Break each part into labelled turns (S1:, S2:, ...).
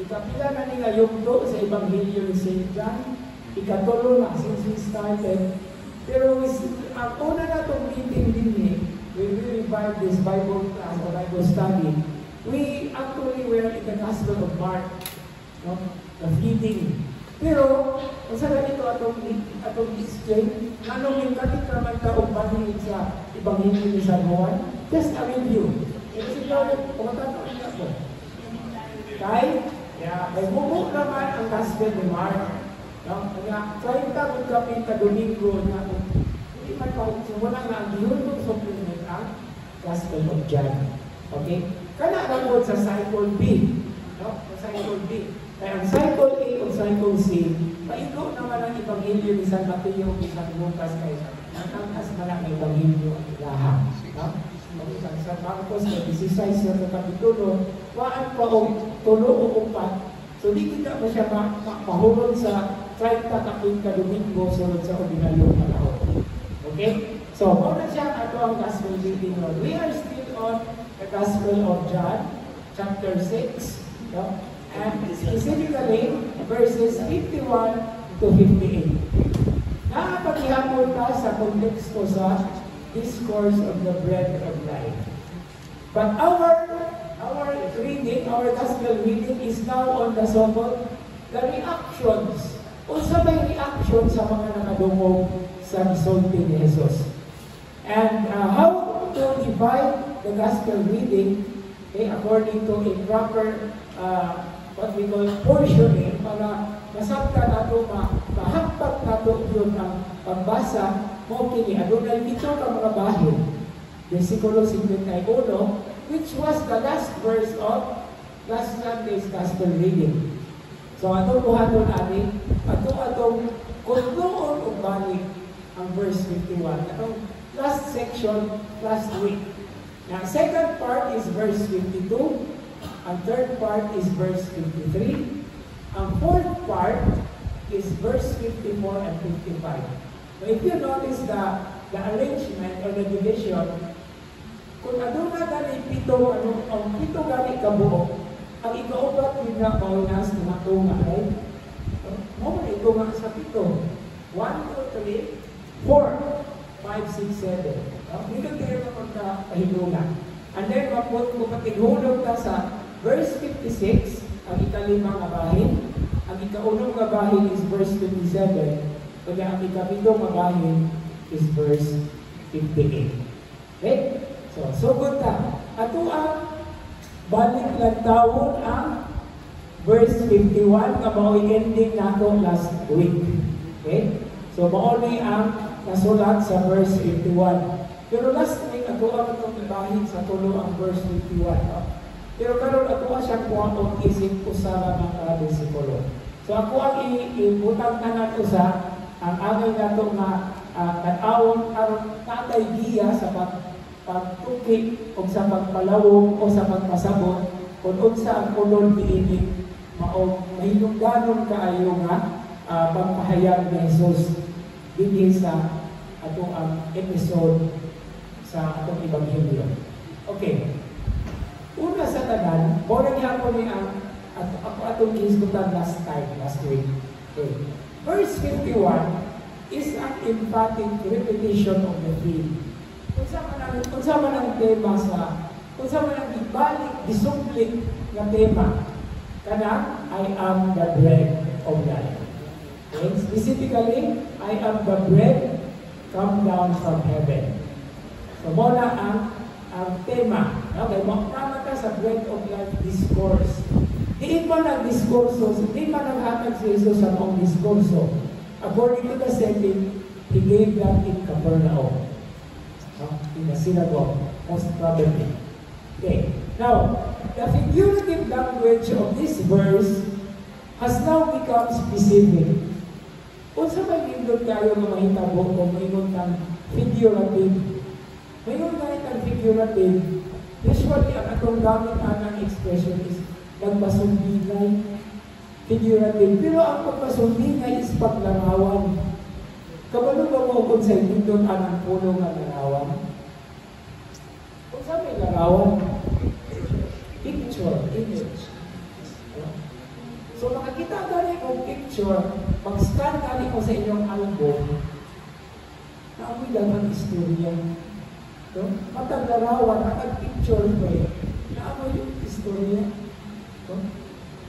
S1: Ikapila na nila yugto sa Ebanghelyo ni St. John, ikatulo na since we started. Pero ang una na itong meeting din when we revive this Bible class or Bible study, we actually were in the Gospel of Mark, no? The feeding. Pero, kung saan ito atong explain, anong yung katikraman ka o panilig sa Ebanghelyo ni San Juan? Just a review. Kasi ito, kumatataan niya po. Kay bubo naman ang Gospel ni Mark. No? Kaya, 30 kung kapit ka Domingo na hindi man wala na ang gihulog supplement ang Gospel of John. Okay? Kana lang sa Cycle B. No? Sa Cycle B. Kaya ang Cycle A o Cycle C, paigo naman ang Ebanghelyo ni San Mateo o San Lucas kay nangkas man ang Ebanghelyo at lahang. No? Sa Marcos, 16 sa kapitulo, waan pa o tulo o upat. So, di kita pa siya mahulog sa 30 kapit ka Domingo sunod sa ordinaryong panahon. Okay? So, muna siya ato ang Gospel reading. We are still on the Gospel of John, chapter 6, no? And specifically, verses 51 to 58. Nakapaghihapon ka sa konteksto sa discourse of the bread of life. But our reading, our gospel reading is now on the so-called the reactions. Unsa may reaction sa mga nakadungog sa misulti ni Jesus. And how to divide the gospel reading according to a proper what we call portioning para masabta nato mahakpat nato yun ang pagbasa mo kini adunay pito ka mga bahin. Versikulo 51, which was the last verse of last Sunday's gospel reading. So atong buhaton ani atong kuntuon og balik ang verse 51. Atong last section last week. Now second part is verse 52. Ang third part is verse 53. Ang fourth part is verse 54 and 55. So if you notice the arrangement or the division, kung aduna gani pito gani kabuok, ang ikaupat din na maunas na matunga, right? Mo na ito nga sa pito. 1, 2, 3, 4, 5, 6, 7. Dito tayo magkapahilungan. And then, mapaghulog ka sa verse 56, ang ikalimang abahin. Ang ikaunong abahin is verse 27. Kaya ang ikapitong abahin is verse 58. Okay? So good ta. Ato ang balik lang tawon ang verse 51 na mao'y ending nato last week. Okay? So mao'y ang nasulat sa verse 51. Pero last week, ato ang itong ibahin sa tulo ang verse 51. No? Pero karon ato ang siya kuha o isip ko sa mga bersikulo. So ako ang ibutang na nato sa ang amay nato na katawon aron tatay giya sa pagtukik o sa pagpalawong o sa pagpasabot kung unsa ang kulon niini mao mahilungdanon kaayo nga pagpahayag ni Jesus dinhi sa ato ang episode sa atong Ebanghelyo. Okay. Una sa tanan, muna niya ako ni ang atong gisgutan last week. Okay. Verse 51 is an emphatic repetition of the theme. Kung sa man ang tema kung sa man ang ibalik, disuplik na tema, kana, I am the bread of life. Okay? Specifically, I am the bread come down from heaven. So, muna ang tema. Okay, magtama ka sa bread of life discourse. Di pa nag-diskurso, di pa naghatag si Jesus sa mga diskurso. According to the setting, He gave that in Capernaum. In the synagogue, most probably. Okay. Now, the figurative language of this verse has now become specific. Kung sa may nindot kayo na mahitabo kung mayroon ng figurative, mayroon kahit ang figurative, usually ang atong gamit ang expression is nagpasumbingay, figurative. Pero ang pagpasumbingay is paglarawan. Kabalo ba mo kung sa nindot ang puno nga larawan? Kung sa may larawan, picture, image. So makakita gani kong picture, mag-scan gani ko sa inyong album, na amoy dalang istorya. No? Matang larawan, ang picture ko na amoy istorya. No?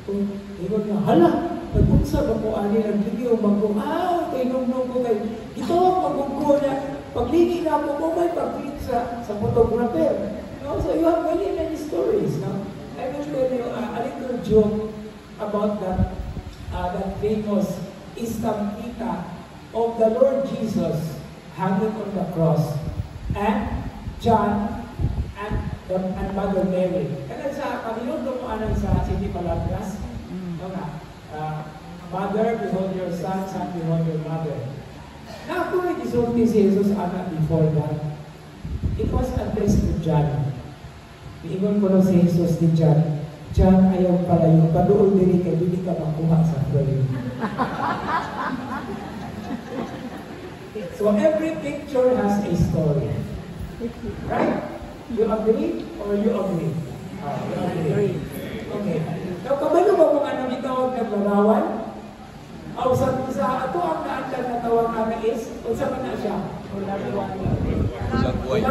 S1: Kung ingon nga, hala, nag-unsa ba ko ani, nagligi o bago, kay nung ko kay, ito ang pag-ugo na, pagligi na ako, may pag-click sa photographer. No? So you have many stories. No? I will tell you a little joke about that famous estampita of the Lord Jesus hanging on the cross, and John and Mother Mary. Kaya sa pagilundong mo anang sa City Palabras, Mother, behold your son, son, behold your mother. Now, kung nag-isulti si Jesus anak before that, it was addressed to John. Iingon ko na si Jesus ni John, John, ayaw palayo, padool diri kay hindi ka makuha sa prayer. So every picture has a story. Right? You agree or you agree? You agree. Okay. So, kabalo ba mga nang itawag na larawan? O sa ato ang naandan na tawag na is, o sa mana siya? Lagway,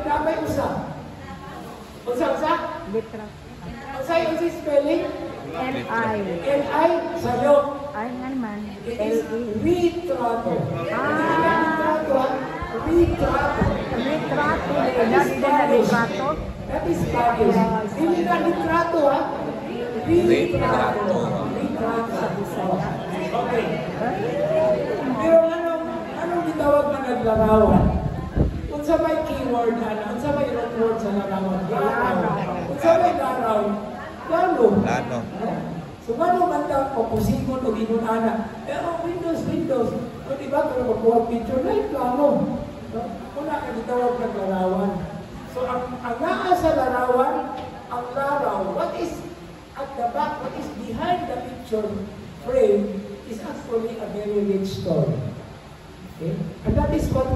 S1: damay usa. O sa?
S2: Litra.
S1: O sa'yo si spelling?
S2: L-I.
S1: L-I, sa'yo.
S2: Ay nga naman.
S1: It is
S2: L-E.
S1: retrato. Retrato. Retrato.
S2: Litrato. Lagi din na litrato.
S1: That is Spanish. Hindi na litrato, ha? Retrato. Retrato. Okay. Pero anong gitawag na naglarawan? Kung sa may keyword, kung sa may word sa larawan, kung sa may laraw, lalo. So, ano man lang po, kusikon o ginunana, Windows. Kung diba, kung magkuha picture, na yung plano. Kung nakagitawag ng larawan. So, ang naa sa larawan, ang laraw, what is at the back, what is behind the picture frame, is actually a very rich story. Okay? And that is what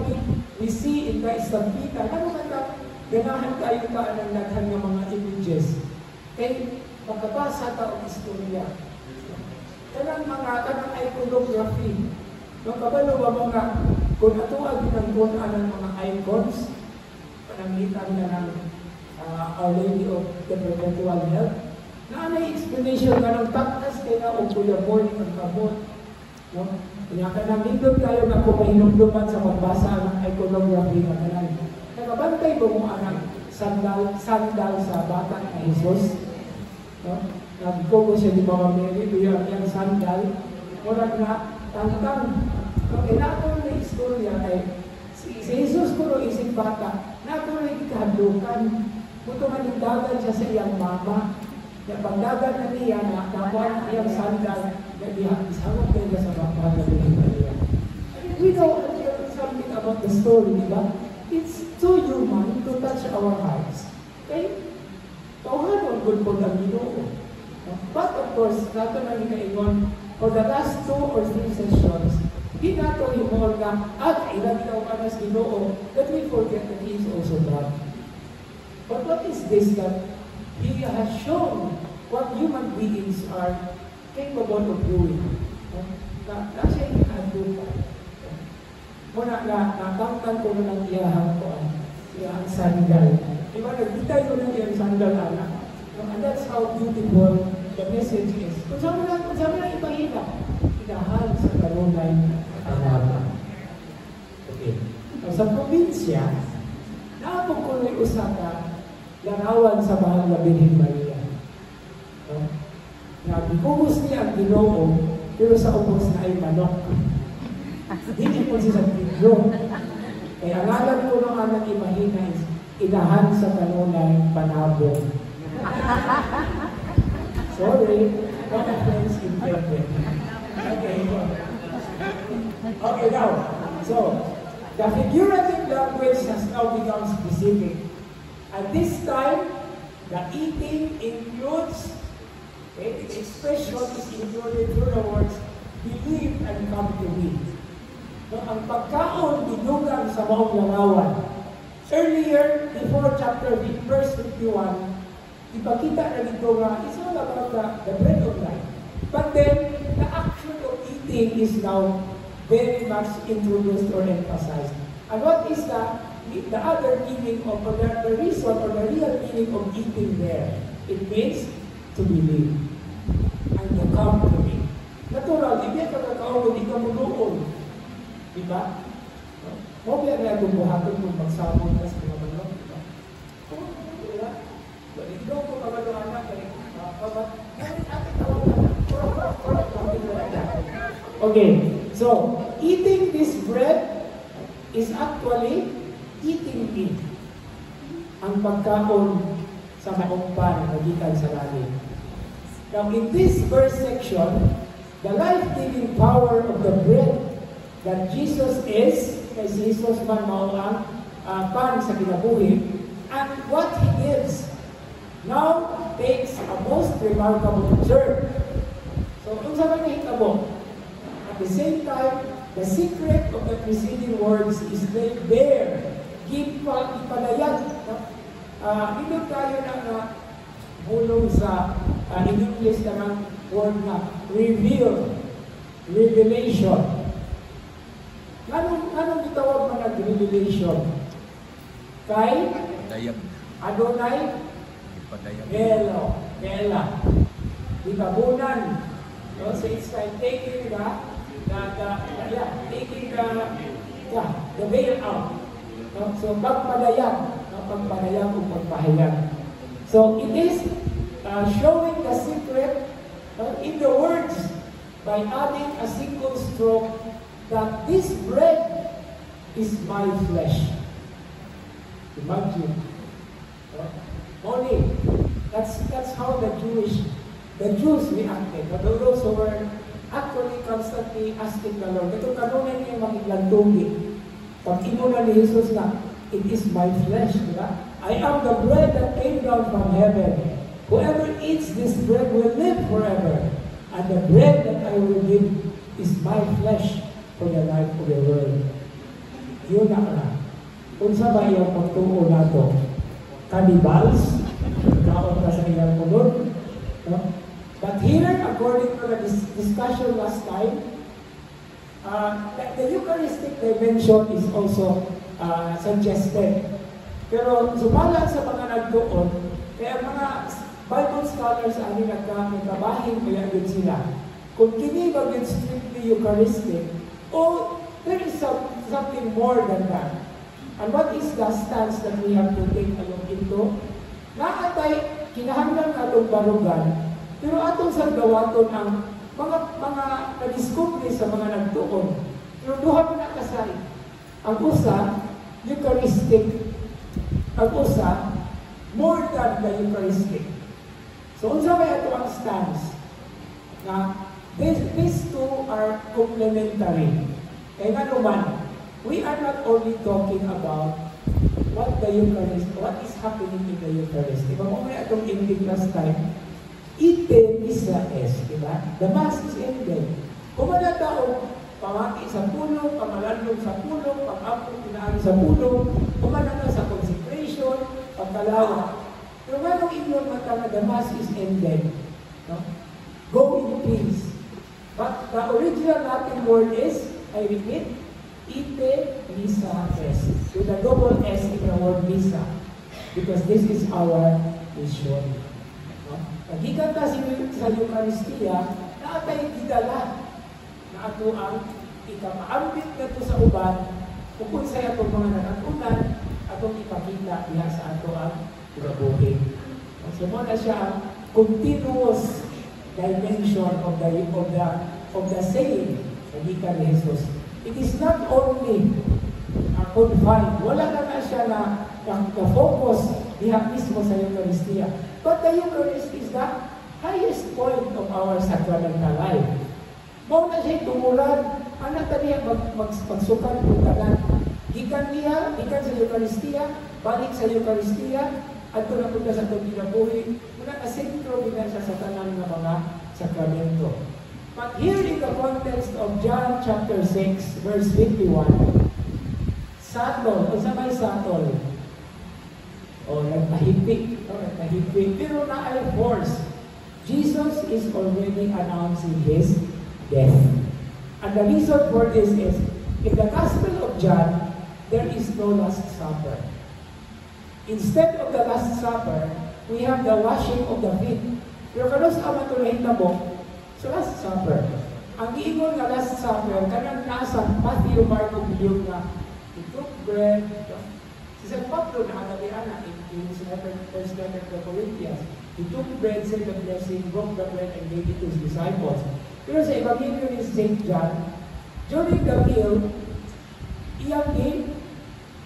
S1: we see in the estampita. Ano man lang, ganahan kayo ka ng naghan ng mga images. Okay? Magkabasa ta o istorya. Kanang iconography. Nung kabalo ba mga, kung ato ang ginangkuhan ng mga icons, panangitan na ng Our Lady of the Perpetual Help, na may explanation ka ng taktas kaya o kuya morning ang kabot. No? Kaya ka nang nindot kayo na kung mahinumduman sa pagbasa ng iconography na kanal. Nakabantay ba mo ang sandal sa bata na Jesus? No? Nagkogo siya di Mama Mary, kaya ang sandal, murag na tangtang. So, inatong na istorya ay si Jesus kuro isip bata, natong na ikahadlukan. Kung manindagan siya sa iyang mama, na pagdagan na niya na nakuha iyang sandal, na isawag kayo sa bata na niya. We know something about the story, di ba? It's so human to touch our hearts. Okay? Tauhan ang good po ng Ginoo. But of course, nato na ikaingon, for the last 2 or 3 sessions, di nato himol na, ilang ikaw ka na sa Ginoo, that we forget that He is also God. But what is this that He has shown what human beings are capable of doing? Nasa yung handupan. Muna nakakangkan ko na ng iyahang ko iyahang sandal. Diba, nagbitay ko ng iyang sandal, anak. And that's how beautiful the message is. Kung saan mo lang ipahina, inahal sa karunay alaga. Okay. Sa probinsya, naapog ko na usaka larawan sa mahal na Birhen Maria. Nabikugos niya ang Ginoo, pero sa ubos na ay manok. Hindi po siya sa video. Kaya ang alam ko ng anak imahina is inahan sa kanunay panabong. Sorry, what a friends intended. Okay, now, so, the figurative language has now become specific. At this time, the eating includes, the expression is included through the words, believe and come to me. So, ang pagkaon, inugang sa maong larawan. Earlier, before verse 51, ipakita na dito nga, it's all about the bread of life. But then, the action of eating is now very much introduced or emphasized. And what is the other meaning of, or the reason or the real meaning of eating there? It means to believe and to come to me. Natural, hindi ka kakaon, hindi ka munoon. Diba? Huwag yan na itong buhaton kung magsabon ka sa mga manok. Diba? Oo, diba? Hindi ko kabalo anak, okay, so eating this bread is actually eating meat. Ang pagkaon sa maumpan na gikan sa langit. Now in this verse section, the life-giving power of the bread that Jesus is, kay Jesus man mao ang pan sa kinabuhi, and what He gives now takes a most remarkable turn. So, kung sa mahitabo, at the same time, the secret of the preceding words is laid bare. Ipadayan. Hindi tayo na bulong sa in English naman word na reveal, revelation. Anong gitawag man ang revelation? Kay Adonai Elo, Ela, ikabunan. No? So it's like taking the veil out. No? So pagpadayag, pagpadayag o pagpahayag. So it is showing the secret in the words by adding a single stroke that this bread is my flesh. Imagine. Only that's how the Jews reacted. But those who were actually constantly asking the Lord, ito kanunay niya makiglantugi. Pag inuna ni Jesus na, it is my flesh, diba? I am the bread that came down from heaven. Whoever eats this bread will live forever. And the bread that I will give is my flesh for the life of the world. Yun na. Kung sa ba yung pagtuo na ito, cannibals, kaon ka sa ilang kulod. No? But here, according to the discussion last time, the Eucharistic dimension is also suggested. Pero sumala sa mga nagtuon, kaya mga Bible scholars ani nagkabahin kaya yun sila. Kung kini ba yun strictly Eucharistic, or there is something more than that. And what is the stance that we have to take along into? Naatay, kinahanglan atong barugan, pero atong sagdawaton ang mga na-discovery sa mga nagtuon. Pero duha na kasay. Ang usa, Eucharistic. Ang usa, more than the Eucharistic. So, unsa may ato ang stance? Na these two are complementary. Kaya nga naman, we are not only talking about what is happening in the Eucharist. Diba mo may atong ending last time, ite missa es, diba? The Mass is ended. Kung mga tao, pamaki sa pulo, pamalandong sa pulo, pag-apong pinaari sa pulo, kumanana sa consecration, pagkalawa. Pero ganong inyong mata na the Mass is ended. No? Go in peace. But the original Latin word is, I repeat, ite missa est. With a double S in the word missa. Because this is our mission. No? Nagikan ta sa Eucharistia, naatay gidala na ato ang ikamaambit na to sa uban, kung sa atong mga nanatunan, atong ipakita diha sa ato ang gabuhi. So mo na siya ang continuous dimension of the saying sa gikan ni Jesus. It is not only confined. Wala na siya na focus diha mismo sa Eucharistia. But the Eucharist is the highest point of our sacramental life. Mao na siya tumulan, anak ta niya magsukan kung tanan. Gikan sa Eucharistia, balik sa Eucharistia, at na punta sa itong kinabuhi, muna kasentro din siya sa tanan ng mga sakramento. But here in the context of John chapter 6, verse 51, satol, o sa may satol, o nagpahigpik, pero na ay force. Jesus is already announcing His death. And the reason for this is, in the Gospel of John, there is no Last Supper. Instead of the Last Supper, we have the washing of the feet. Pero kano sa matulahin na mo, so Last Supper. Ang giingon nga Last Supper, kanang nasa Matthew, Mark, Luke na, he took bread. Si San Pablo na kanabihan in his first letter to Corinthians, he took bread, said the blessing, broke the bread, and gave it to his disciples. Pero sa Evangelio ni St. John, during the meal, iyang din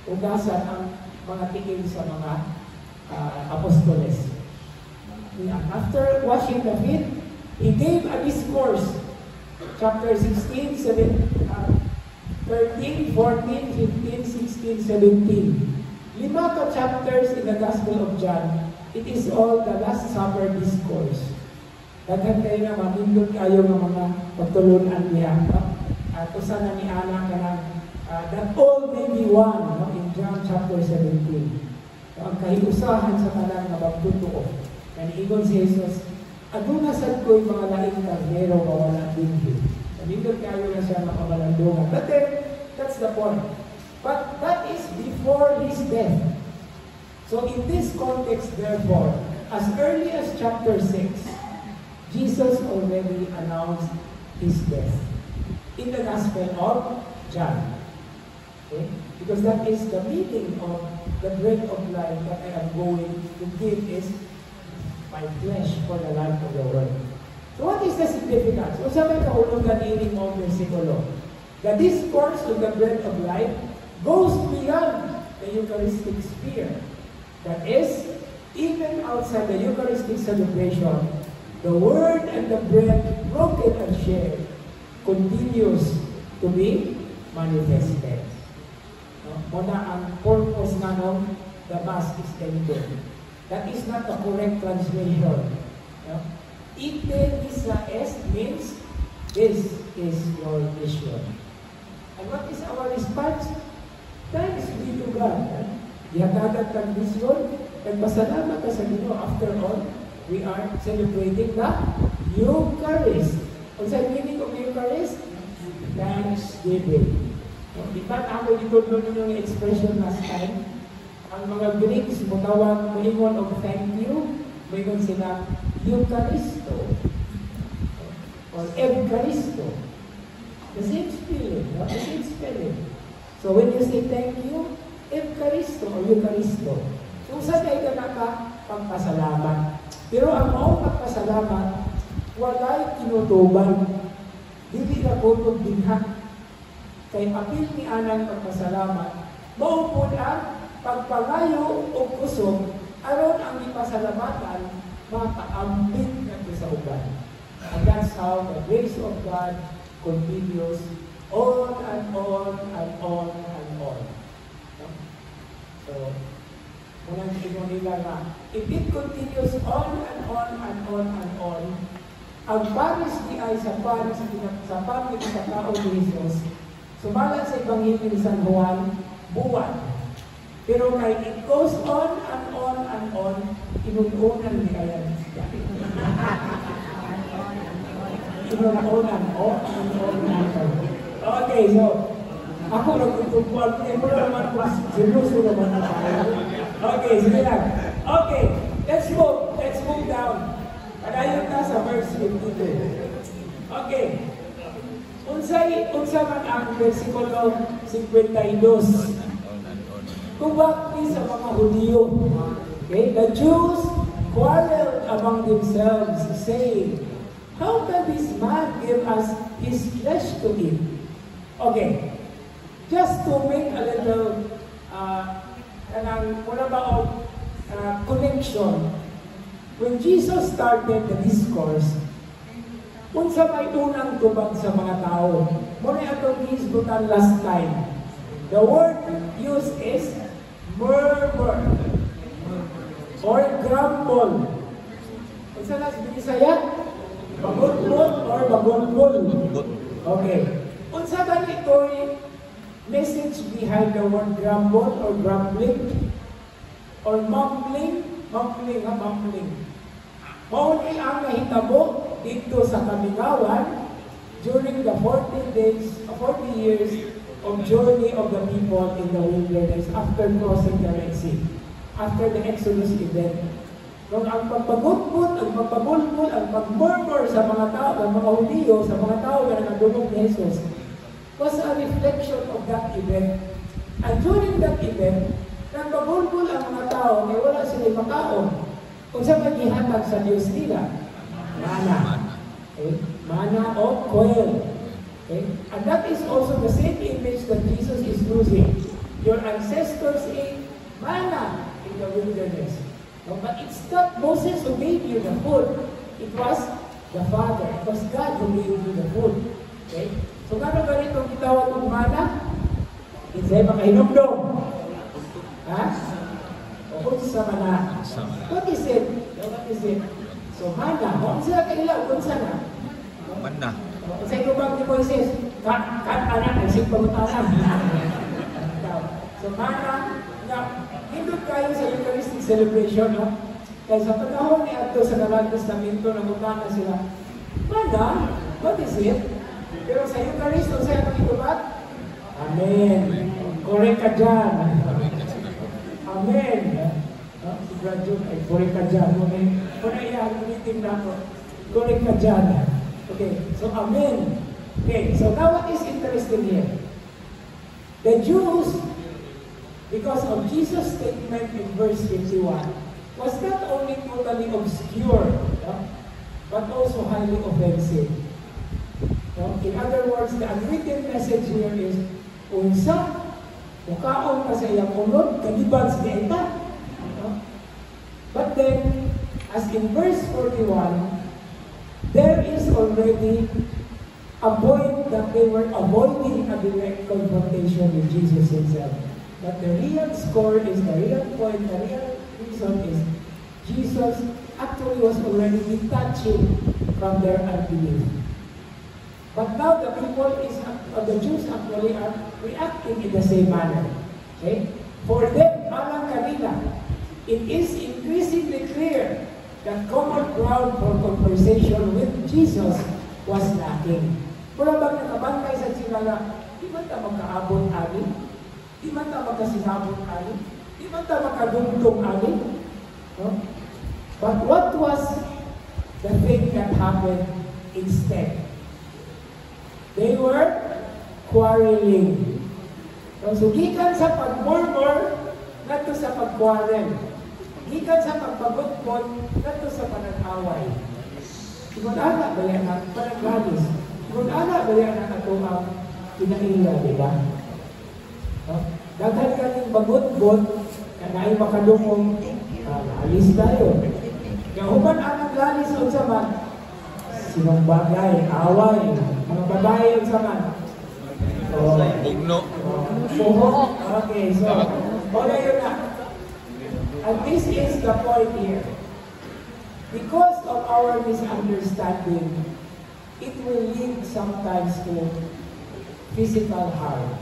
S1: ugasan ang mga tingin sa mga apostoles. After washing the feet, he gave a discourse. Chapter 16, 13, 14, 15, 16, 17. 5 chapters in the Gospel of John. It is all the Last Supper discourse. Daghan kayo na mamindot kayo ng mga pagtulunan niya. At usa na ni Ana ka ng that all may be one, in John chapter 17. So, ang kahiusahan sa kanang nabagtutuo. Kaniingon si Jesus, aduna sad ko'y mga laing karnero mawala din. Mamindot kayo na siya makabalandungan. But then, that's the point. But that is before His death. So in this context, therefore, as early as chapter 6, Jesus already announced His death in the Gospel of John. Okay? Because that is the meaning of the bread of life that I am going to give is my flesh for the life of the world. So what is the significance? O sa may kahulugan ini mo versikulo? The discourse of the bread of life goes beyond the Eucharistic sphere. That is, even outside the Eucharistic celebration, the word and the bread broken and shared continues to be manifested. Muna ang purpose na nung the Mass is ended. That is not the correct translation. Ite missa est means, this is your mission. And what is our response? Thanks be to God. Ihatagat kang mission, nagpasalamat ka sa Ginoo. After all, we are celebrating the Eucharist. Kung sa meaning of Eucharist, thanksgiving. Di ba ako dito yung expression last time? Ang mga Greeks, mutawag moingon of thank you, moingon sila Eucharisto or Eucharisto. The same spirit, no? The same spirit. So when you say thank you, Eucharisto or Eucharisto. So sa kayo ka pagpasalamat. Pero ang maong pagpasalamat, walay kinutuban. Dili na kutog dinha. Kay apil ni anang pagpasalamat, maupod ang pagpalayo o kusog, aron ang ipasalamatan, makaambit natin sa uban. And that's how the grace of God continues on and on and on and on. So, unang tingin nila na, if it continues on and on and on and on, ang paris di ay sa paris sa pamilya sa tao ni Jesus, sumalat sa Ebanghelyo ni San Juan, buwan. Pero kay it goes on and on and on, inununan ni Ayan. Inununan, Okay, so, ako nagtutugpuan, mo naman po, seryoso naman na tayo. Okay, sige lang. Okay, let's move down. Padayon na sa verse 52. Okay. Unsa man ang versikulo 52. Tubag ni sa mga Hudyo. Okay, the Jews quarreled among themselves, saying, "How can this man give us his flesh to eat?" Okay, just to make a little connection. When Jesus started the discourse, unsa may unang tubag sa mga tao? Muna atong gihisgutan last time. The word used is murmur or grumble. Unsa na sa Bisaya? Magulbol or magulbol? Okay. Unsa ba ito'y message behind the word grumble or grumbling? Or mumbling? Mumbling. Mauni ang nahitabo dito sa Kamigawan during the 40 years of journey of the people in the wilderness after crossing the Red Sea, after the Exodus event. Kung ang pagpagutput, ang pagpabulbul, ang pagmurmur sa mga tao, ang mga Hudiyo, sa mga tao na nagdumog ni Jesus, was a reflection of that event. And during that event, nagpabulbul ang mga tao, may wala sila makaon. Kung sa maghihatag sa Diyos nila, mana. Okay? Mana o quail. Okay? And that is also the same image that Jesus is using. Your ancestors ate manna in the wilderness. No, but it's not Moses who gave you the food. It was the Father. It was God who gave you the food. Okay? So gano'n ba rin itong gitawag ng mana? Insay makahinumdom. Ha? O kung sa mana. What is it? What is it? So mana. Kung sila kailaw, kung sana?
S3: Mana.
S1: Kung sa ikubang ni Moises, anak, nagsig pagutasan. So mana, hindot kayo sa Eucharistic celebration, no? Kaya sa panahon ni Ato sa Nalang Testamento, nagutana sila, mana, what is it? Pero sa Eucharist, kung sa'yo makitubat, Amen. Correct ka dyan. Amen. Si Brad Jun, ay correct ka dyan. Kung naiyahan, meeting na ako. Correct ka dyan. Okay, so Amen. Okay, so now what is interesting here? The Jews, because of Jesus' statement in verse 51, was not only totally obscure, but also highly offensive. In other words, the unwritten message here is, unsa, mukaon ka sa iyang unod, kaliban sa ita. But then, as in verse 41, there is already a point that they were avoiding a direct confrontation with Jesus himself. But the real score is, the real point, the real reason is, Jesus actually was already detaching from their unbelief. But now the people the Jews actually are reacting in the same manner. Okay? For them, alang kanila, it is increasingly clear that common ground for conversation with Jesus was lacking. Mula bang nakabantay sa sinala, di man ta magkaabot ani? Di man ta magkasinabot ani? Di man ta magkadungtong ani? No? But what was the thing that happened instead? They were quarreling. So, gikan sa pagmurmur, nato sa pagquarrel. Gikan sa pagpagutpot, nato sa panag-away. Sigurana ba yan ang panaglalis? Sigurana ba yan ang ato ang pinaila, di ba? Daghan ka ng bagutbot, na na'y makadumong, alis tayo. Kaya human ang lalis o saman, sinong bagay, away, mga babae yung saman.
S3: Bugno.
S1: Okay, so, wala yun na. And this is the point here. Because of our misunderstanding, it will lead sometimes to physical harm.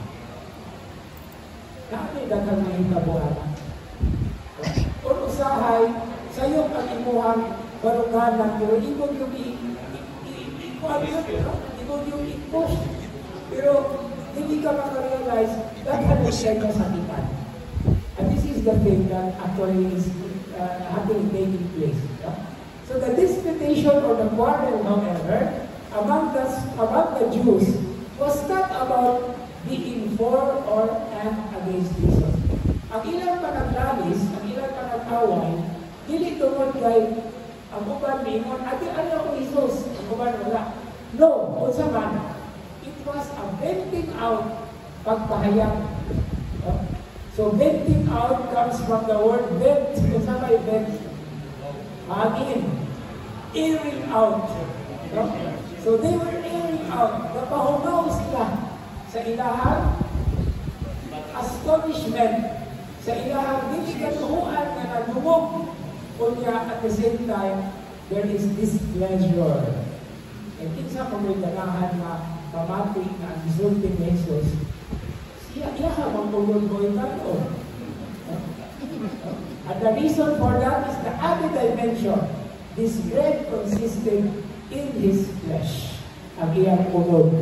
S1: Nakapit na kang mahitabuhan. Kung usahay, sa'yo ang imuhang baruganan, pero ikot yung i-push. Pero hindi ka makarealize that ano siya kasakitan. And this is the thing that actually is taking place. So the disputation or the quarrel, however, among the Jews was not about being for or against Jesus. Ang ilang panaglalis, ang ilang panag-away, dili tungod kay ang uban mingon, ati ano ko Jesus, ang uban wala. No, unsa man. It was a venting out pagpahayag. So venting out comes from the word vent. Unsa may vent? Hangin. Airing out. So they were airing out. Napahunaw sila sa ilahang astonishment, sa ilahang hindi kanuhuan na nagumog. Kunya at the same time, there is displeasure. And kinsa kung may ganahan na pamati na ang isulti ni Jesus, siya habang pulol-goy tayo. And the reason for that is the added dimension This bread consisted in His flesh. Ang iyang unod.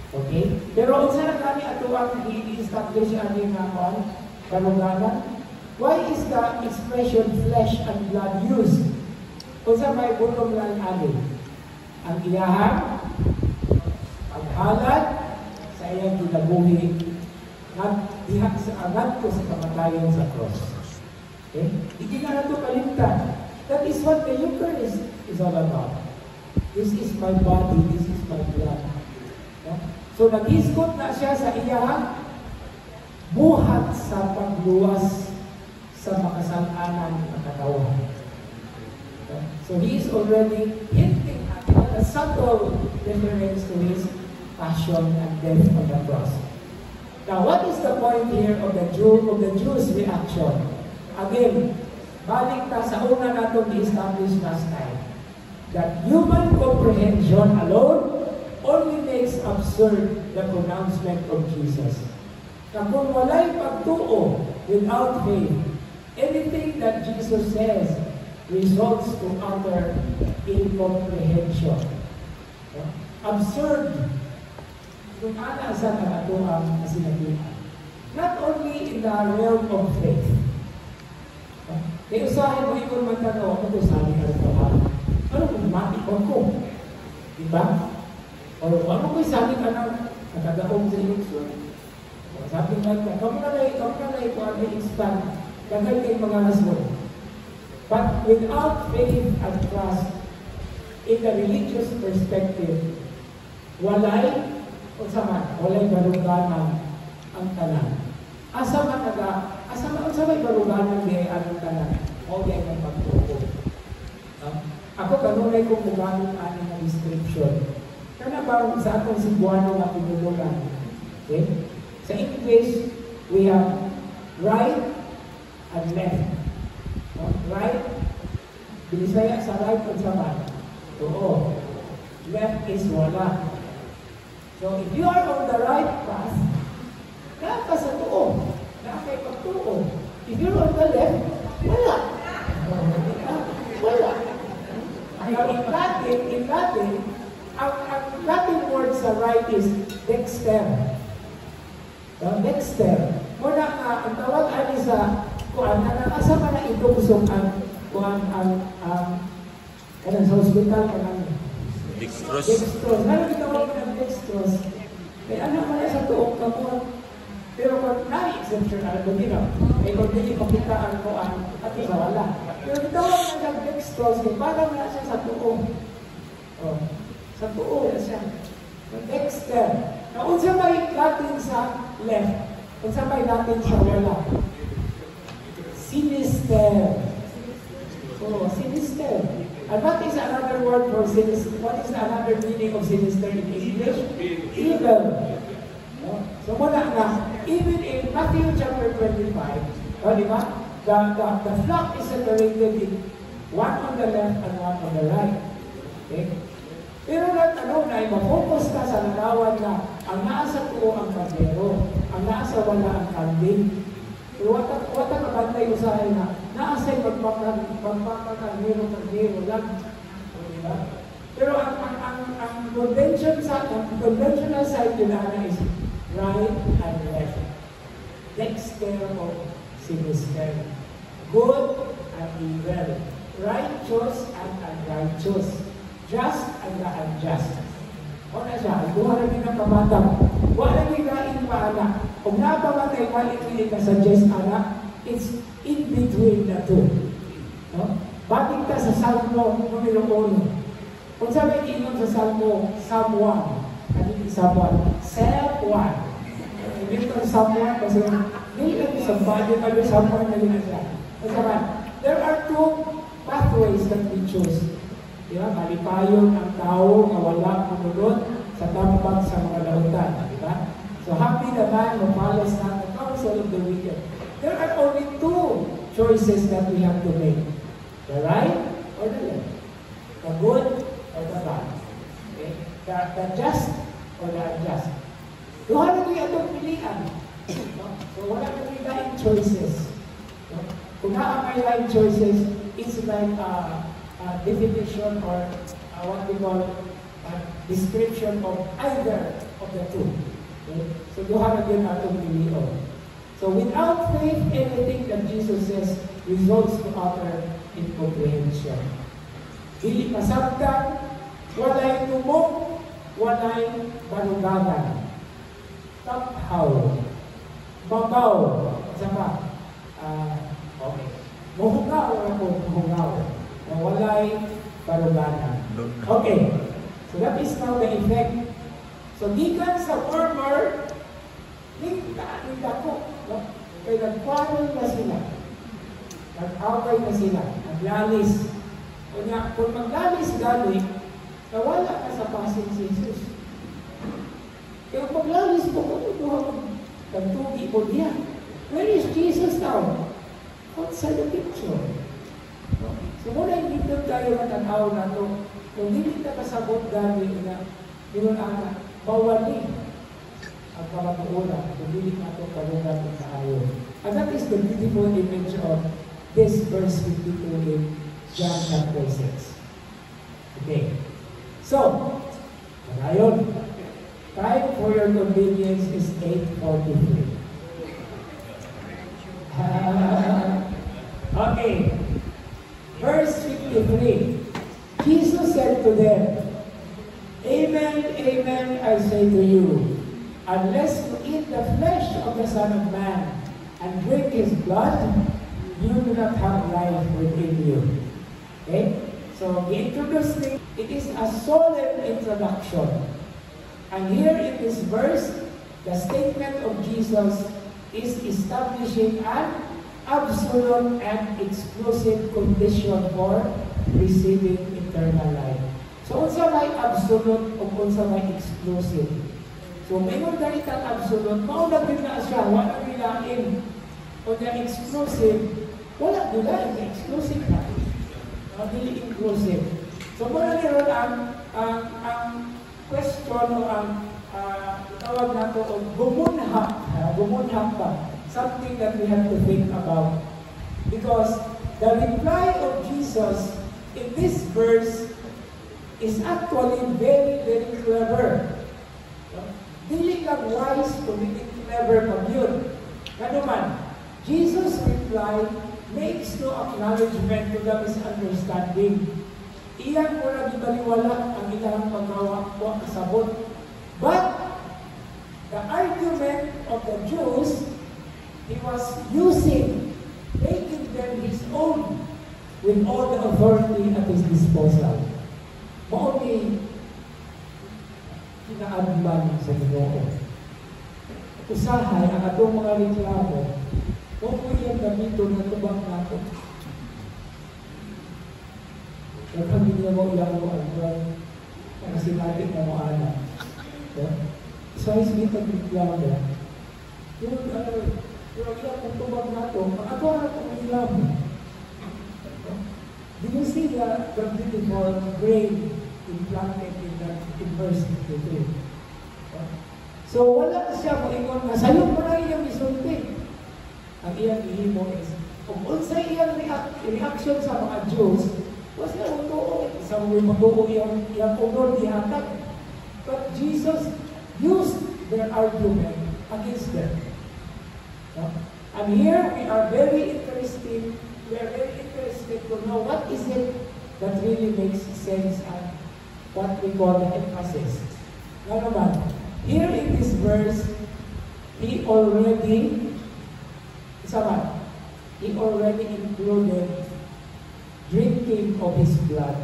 S1: Okay? Pero unsa na kami ato ang i-establish ang iyang kanuganan? Why is the expression flesh and blood used? Unsa may butong lang ani? Ang iyahang paghalad sa iyang kinabuhi diha sa agad ko sa kamatayon sa cross. Okay? Hindi na nato kalimtan. That is what the Eucharist is all about. This is my body, this is my blood. Yeah? So nag-iskot na siya sa iyahang buhat sa pagluwas sa makasalanan ng katawan. Yeah? So he is already hinting at a subtle reference to his passion and death on the cross. Now, what is the point here of the Jews' reaction? Again, balik ta sa una natong i-establish last time that human comprehension alone only makes absurd the pronouncement of Jesus. Na kung walay pagtuo without faith, anything that Jesus says results to utter incomprehension. Absurd. Kung ana sa ato ang sinabihan. Not only in the realm of faith. Kaya usahin mo ikon magtanong, ano ito sabi ka rin ba? Ano kung mati ko? Diba? O ano kung sabi ka ng nakagaong sa eleksyon? Sabi nga, kamo na ito ang i-expand. Kagay kayo mga rasyon. But without faith and trust, in the religious perspective, walay baruganan ang tanan. Asa may baruganan di ang tanan? O di ang pagtuko. Ako kanunay kong buganon ani na description. Kana ba sa atong Cebuano nga pinulugan? Okay? Sa English, we have right and left. Right, binisaya sa right at sa left. Oo. Left is wala. So, if you are on the right path, ka sa tuo. Kay pagtuo. If you're on the left, wala. Wala. In Latin, ang Latin word sa right is dexter. Dexter. Muna nga, ang tawag ani sa kuan na asa man na itungsong ang kuan kanang sa hospital kanang dextrose. Ano gitawag ng dextrose? Kaya ano man sa tuong kapuan. Pero kung na-exemption na ito din, may kung hindi pakita ang kuan at sa wala. Pero gitawag ng dextrose, parang na siya sa tuong. Sa tuong na siya. Dexter. Na unsa may Latin sa left, unsa may Latin sa wala. Sinister. Oh, sinister. And what is another word for sinister? What is another meaning of sinister in English? Evil. No? So muna nga, even in Matthew chapter 25, di ba? The flock is separated in one on the left and one on the right. Okay? Pero na mafocus ka sa larawan na ang nasa tuo ang kardero, ang nasa wala ang kanding. Pero wata kabantay usahay na naasay pagpapakardero lang. Diba? Pero ang conventional side nila is right and left. Dexter o sinister. Good and evil. Righteous and unrighteous. Just and the unjust. O na siya, duha na din ang kamatang. Wala nang ilain pa anak. Kung napamatay ka, ito ka suggest anak, it's in between the two. No? Batik ka sa Salmo numero 1. Kung sabi inon sa Salmo, Psalm 1. Ano yung Psalm 1? Psalm 1. Hindi ito ang Psalm 1 kasi hindi lang sa body, pero Psalm 1 na rin siya. There are two pathways that we choose. Diba? Malipayon ang tao na wala pumunod sa tambag sa mga lautan. Diba? So happy the man who follows not the counsel of the wicked. There are only two choices that we have to make. The right or the left. The good or the bad. Okay? The just or the unjust. Duha na ito yung atong pilihan. No? So wala kami line choices. No? Kung naamay line choices, it's like a definition or what we call a description of either of the two. Okay? So duha na yun atong pilion. So without faith, anything that Jesus says results to utter incomprehension. Dili masabtan, walay tumong, walay balugagan. Taphaw, babaw, sama. Okay. Muhungaw na po, muhungaw. Na walay balugagan. Okay. So that is now the effect. So gikan sa murmur, hindi ko. No? Kaya nagpanon na sila. Nag-away na sila. Naglalis. Kung maglalis gano'y, nawala ka sa pasin si Jesus. Kaya maglalis po ko ito, nagtugi po niya. Where is Jesus now? Outside the picture. No? So muna hindi tayo matanaw na ito. Kung hindi na kasabot gano'y na, yun ang bawali ang kamatuula. Kung hindi na ito kalungan ng kaayon. And that is the beautiful image of this verse 52 in John chapter 6. Okay. So, ngayon, time for your convenience is 8:43. Okay. Verse 53. Jesus said to them, Amen, amen, I say to you, unless you eat the flesh of the Son of Man and drink His blood, you do not have life within you. Okay? So, introduce me. It is a solemn introduction. And here in this verse, the statement of Jesus is establishing an absolute and exclusive condition for receiving eternal life. So, unsa may absolute o unsa may exclusive. So, mayroon ganit ang absolute, mauna din na siya, wala nilain. O the exclusive, wala nilain, exclusive na. Hindi inclusive. So, muna niroon ang question o ang tawag nato o gumunhak pa. Something that we have to think about. Because the reply of Jesus in this verse is actually very, very clever. Dili lang wise, kundi clever pag yun. Ano man, Jesus' reply makes no acknowledgement to the misunderstanding. Iyan mo na gibaliwala ang ilang paggawa ko kasabot. But the argument of the Jews, he was using, making them his own with all the authority at his disposal. Mauni, kinaadman sa Ginoo. Usahay ang atong mga reklamo, kung yung gamiton na tubang nato. Kaya pag hindi mo ilang mo ang kaya sinatik na mo anak. So, is bitag reklamo. Yung ilang kung tubang nato, ako na kung reklamo. Do you see the beautiful grain implanted in verse 52? So, wala siya moingon na sayo mo na iyang isulti. Ang iyang ihimo is, kung unsa iyang reaction sa mga Jews, was na utuo. Sa mga matuo iyang unod dihatag. But Jesus used their argument against them. And here we are very interested to know what is it that really makes sense and what we call the emphasis. Now naman, here in this verse, he already included drinking of his blood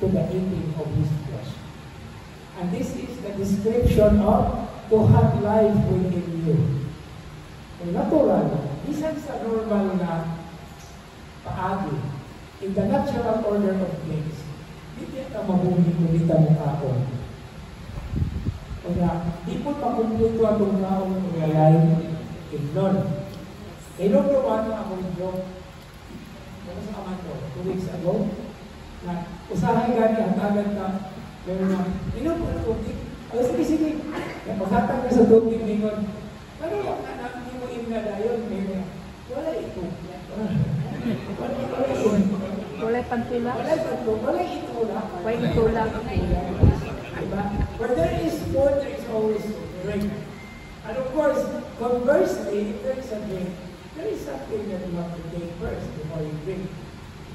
S1: to the eating of his flesh. And this is the description of to have life within you. So natural, isang sa normal na paagi, in the natural order of things, hindi ka mabuhi kung di ka mukhaon. Kaya, di po makumpleto atong naong ngayon, ignon. Kailan ko ano ako nito? Ano sa aman ko? 2 weeks ago, na usahay gani ang tagat na meron na, inom po na tubig. Sige. Pagkatang na sa tubig, ningon. Ano yung namin mo imna dayon? Wala ito. Wala ito.
S2: pagtula.
S1: Walay pagtula. Walay itula.
S2: Walay itula.
S1: Diba? Where there is food, there is always drink. And of course, conversely, if there is a drink, there is something that you have to take first before you drink.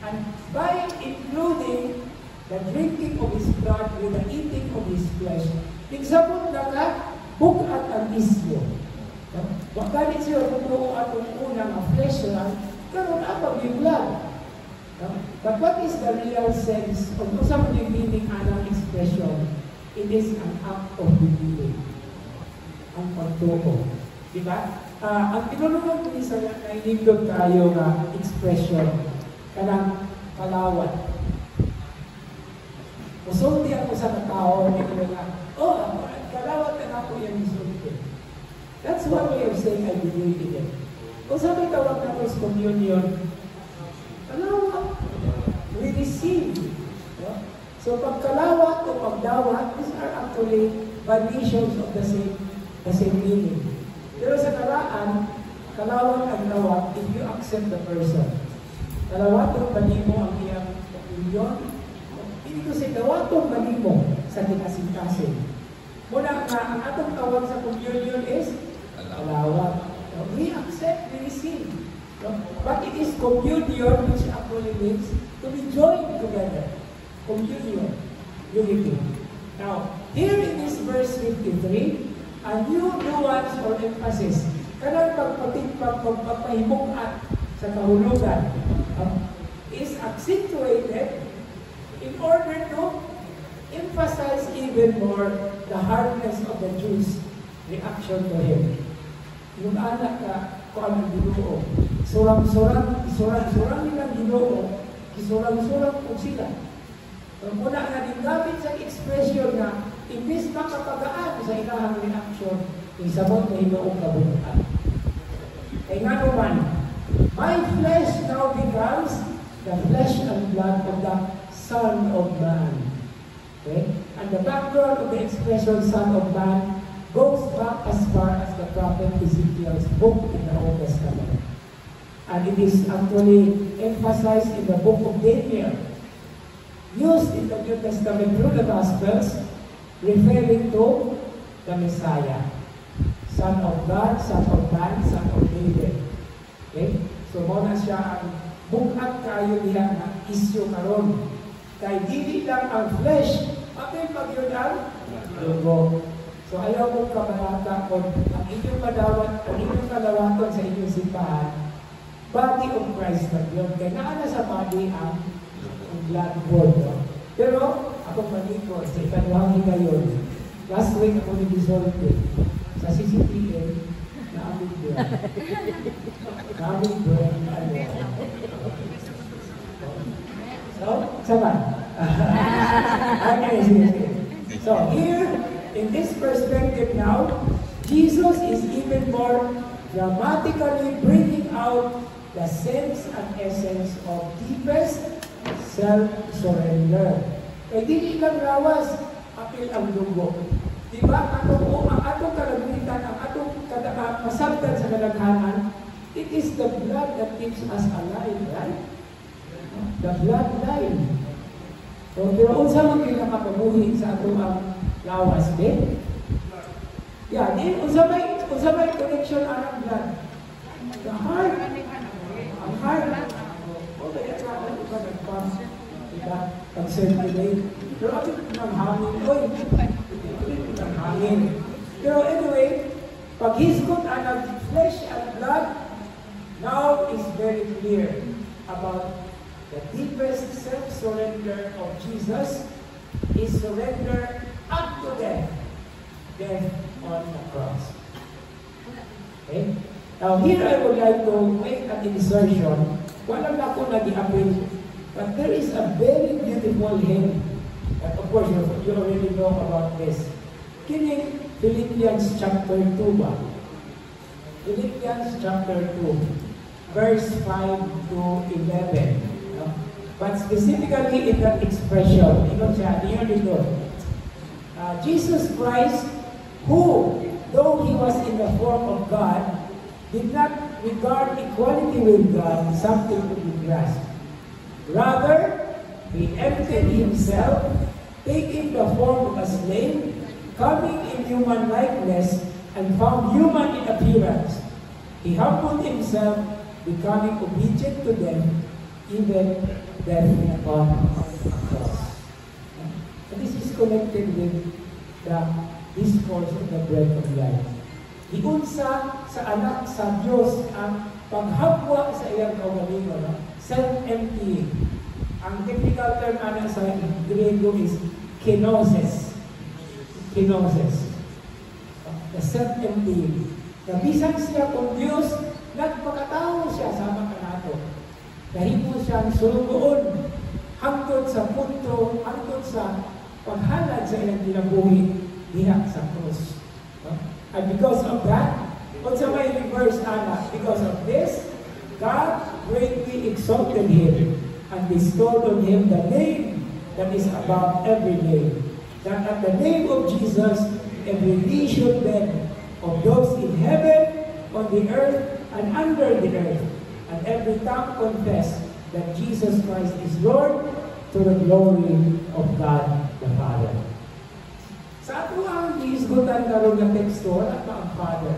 S1: And by including the drinking of his blood with the eating of his flesh, nagsabot na ka, bukat ang isyo. Wakalit siya totoo atong unang flesh lang, karon apag yung blood. But what is the real sense of some yung meaning anang expression? It is an act of believing. Ang pagtuo. Diba? Ang tinulungan ko isa na nainindog tayo nga expression kanang kalawat. Musulti ako sa tao na kalawat na ako yung musulti. That's one way of saying I believe in it. Kung sabi tawag na sa communion, kalawat. We receive. So pagkalawat o pagdawat, these are actually variations of the same meaning. Pero sa karaan, kalawat ang dawat if you accept the person. Kalawatong balimo ang iyang opinion. Hindi ko sa dawatong balimo sa kinasingkasin. Muna nga, ang atong tawag sa communion is kalawat. We accept, we receive. But it is communion which actually means to be joined together. Communion, unity. Now, here in this verse 53, a new nuance or emphasis, kanang pagpapahimukat sa kahulugan is accentuated in order to emphasize even more the hardness of the Jews' reaction to him. Yung anak ka, kung anong Ginoo, surang-surang nilang Ginoo, kisurang-surang po sila. Muna nga din gamit sa expression na imbis makapagaan sa ilahang reaction, isabot na hinoong kabunutan. Kaya nga naman, my flesh now becomes the flesh and blood of the Son of Man. Okay? And the background of the expression Son of Man goes back as far as the prophet Ezekiel's book in the Old Testament. And it is actually emphasized in the book of Daniel, used in the New Testament through the Gospels, referring to the Messiah. Son of God, Son of Man, Son of David. Okay? So, muna siya ang bukat kayo niya na isyo karon. Kay dili lang ang flesh, pati pag yun ang dugo. So, ayaw mong kabalata kung ang inyong madawat, ang inyong kalawaton sa inyong simbahan, body of Christ na yun. Kaya naana sa body ang blood board. No? Pero, ako manikot sa ikaduhang ngayon. Last week ako nag-dissolve sa CCTN na aming bread. Na aming bread. So, saban. Okay, sige. So, here, in this perspective now, Jesus is even more dramatically bringing out the sense and essence of deepest self-surrender. Kaya di lang lawas, apil ang dugo. Diba? Ang atong kalagmitan, ang atong masabtan sa kalaghanan, it is the blood that keeps us alive, right? The bloodline. So, pero unsa man pinakapabuhi sa atong ang lawas, din? Yeah, din, unsa may connection ang blood? The heart. Ang heart. Okay, iba nag-pump. Diba? Pag-circulate. Pero ako ng hangin. Oy, ng hangin. Pero anyway, pag hisgot ang flesh and blood, now is very clear about the deepest self-surrender of Jesus is surrender unto death. Death on the cross. Okay? Now here I would like to make an insertion. Walang na ako nag-i-appeal. But there is a very beautiful hymn. And of course, you already know about this. Kining Philippians chapter 2 ba? Philippians chapter 2, verse 5 to 11. But specifically in that expression, Jesus Christ, who, though he was in the form of God, did not regard equality with God something to be grasped. Rather, He emptied himself, taking the form of a slave, coming in human likeness, and found human in appearance. He humbled himself, becoming obedient to them, even death upon a cross. And this is connected with the discourse of the bread of life. Iunsa sa anak sa Diyos ang paghabwa sa iyang kaugalingon, no? Self-emptying. Ang technical term sa Griego is kenosis. Kenosis. The self-emptying. Nabisan siya kung Diyos, nagpakatao siya sa mga kanato. Nahimo siyang sulugoon hangtod sa punto, hangtod sa paghalad sa ilang kinabuhi diha sa krus. And because of that, unsa may reverse ana, because of this, God greatly exalted him and bestowed on him the name that is above every name. That at the name of Jesus, every knee should bend, of those in heaven, on the earth, and under the earth, and every tongue confess that Jesus Christ is Lord, to the glory of God the Father. Sa ato ang iisgutan karon nga teksto, wala pa ang Father.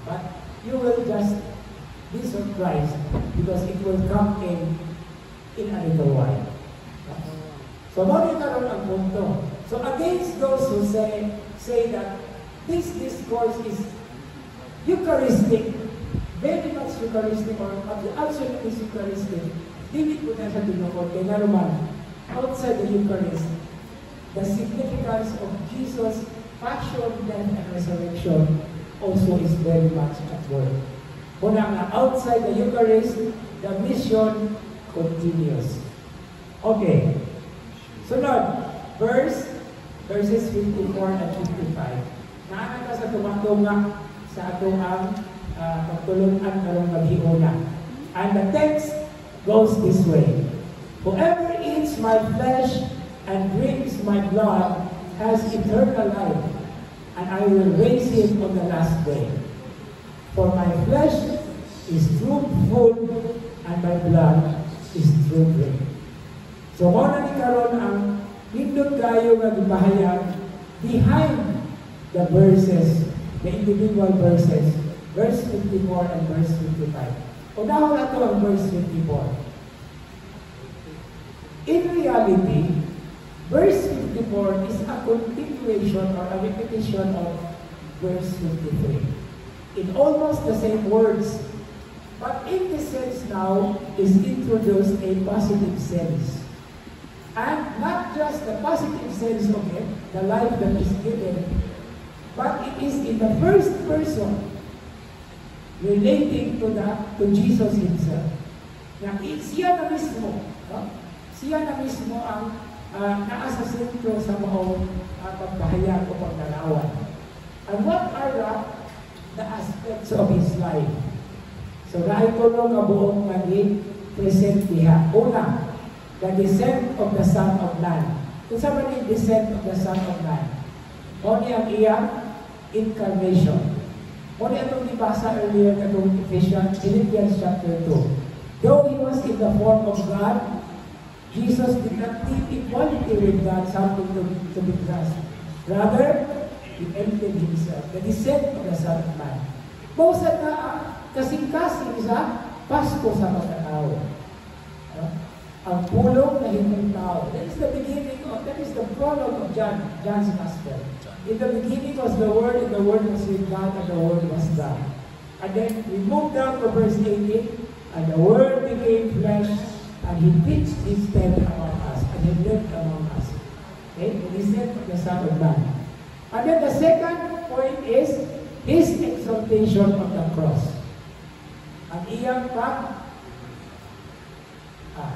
S1: But you will just be surprised because it will come in a little while. So, muna karon ang punto. So, against those who say that this discourse is Eucharistic, very much Eucharistic, or absolutely Eucharistic, hindi po na sa tinukod. Kaya naman, outside the Eucharist, the significance of Jesus' passion, death, and resurrection also is very much at work. Una nga, outside the Eucharist, the mission continues. Okay. Sunod, verses 54 and 55. Naana ka sa tumatong nga sa atong ang pagtulungan karong maghiuna. And the text goes this way. Whoever eats my flesh and drinks my blood has eternal life, and I will raise him on the last day. For my flesh is true food, and my blood is true drink. So, muna ni karon ang pindot kayo nga gibahayag behind the verses, the individual verses, verse 54 and verse 55. Unahon nato ang verse 54. In reality, verse 54 is a continuation or a repetition of verse 53. In almost the same words, but in this sense now is introduced a positive sense. And not just the positive sense of it, the life that is given, but it is in the first person relating to Jesus himself. Na siya na mismo, siya na mismo ang naasa sentro sa mga pagbahayag o pagdalawan. And what are the aspects of his life? So, dahil ko nung kabuong maging present diha. Una, the descent of the Son of Man. Kung saan man yung descent of the Son of Man? O niya ang iyang incarnation. O niya itong dibasa earlier katong Philippians chapter 2. Though he was in the form of God, Jesus did not think equality with God something to be grasped. Rather, he emptied himself. The descent of the Son of Man. Most at kasing-kasing sa Pasko sa pagkatao. Ang pulong na hindi tao. That is the beginning of, that is the prologue of John's Gospel. In the beginning was the Word, and the Word was with God, and the Word was God. And then we move down to verse 18, and the Word became flesh, and He pitched His tent among us, and He lived among us. Okay? The descent of the Son of Man. And then the second point is His exaltation on the cross. Ang iyang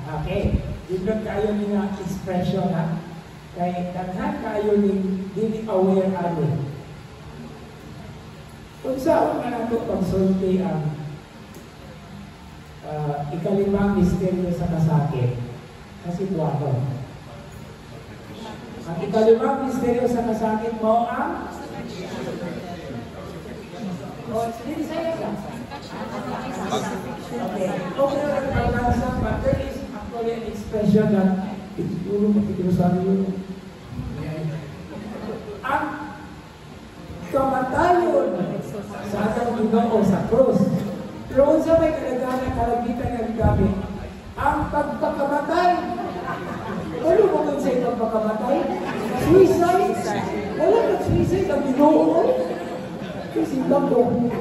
S1: okay. Dito kayo niya expression ha. Kaya daghan kayo ni dili aware ano. Kung saan nga nato pagsulti ang ikalimang misteryo sa kasakit kasi tuwato. Ang ikalimang misteryo sa kasakit mo ang hindi saya ka. Okay. Okay, but there is actually an expression that Siguro magkikrosaryo. Ang kamatayon sa atang Ginoo sa krus. Pero unsa may kalagayan kalagitan ng gabi? Ang pagpakamatay. Ano mo kung sa'yo pagpakamatay? Suicide? Wala nag-suicide ang Ginoo. Kasi bako.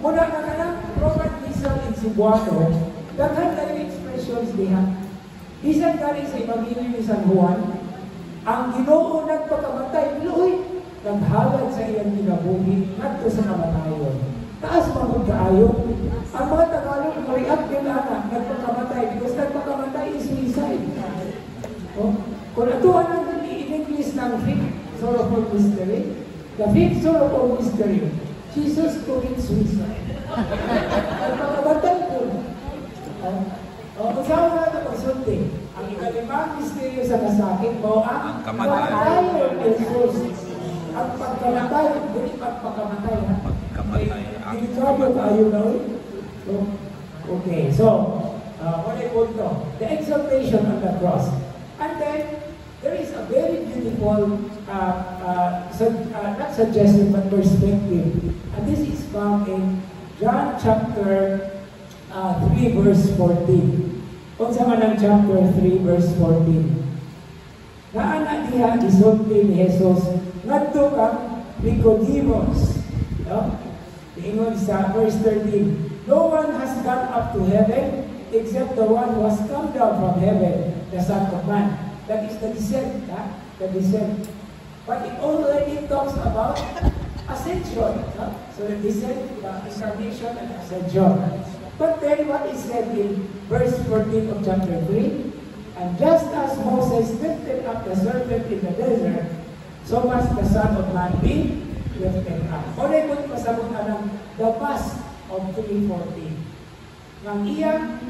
S1: Muna ka na lang, Robert Lizard in Cebuano, daghan na yung expressions diha. Isang galing sa Ebanghelyo ni San Juan, ang Ginoo nagpakamatay, luoy, naghalad sa iyang kinabuhi, nagto sa kamatayon. Taas mga kaayo. Ang mga Tagalog, react yun na, nagpakamatay, because nagpakamatay is suicide. Kung ito ang in-English ng fifth sorrowful mystery, the fifth sorrowful mystery, Jesus commit suicide. Nagpakamatay po. Kasama na ito konsulting. Ang ikalimang misteryo sa kasakit mo ang kamatayon ni Jesus. Ang pagkamatay, hindi pagpakamatay.
S3: Pagkamatay.
S1: Delikado tayo na okay, so, what I put to? The exaltation on the cross. And then, there is a very beautiful, not suggestion, but perspective. And this is found in John chapter 3, verse 14. Unsa man ang chapter 3, verse 14. Naana diha gisulti ni Jesus, ngadto kang Nicodemus. Ingon sa verse 13, no one has gone up to heaven except the one who has come down from heaven, the Son of Man. That is the descent, the descent. But it already talks about ascension. So the descent, the incarnation, and ascension. But then what is said in verse 14 of chapter 3, and just as Moses lifted up the serpent in the desert, so must the Son of Man be lifted up. Oray ko pasabot ng the past of 3:14. Nang iyang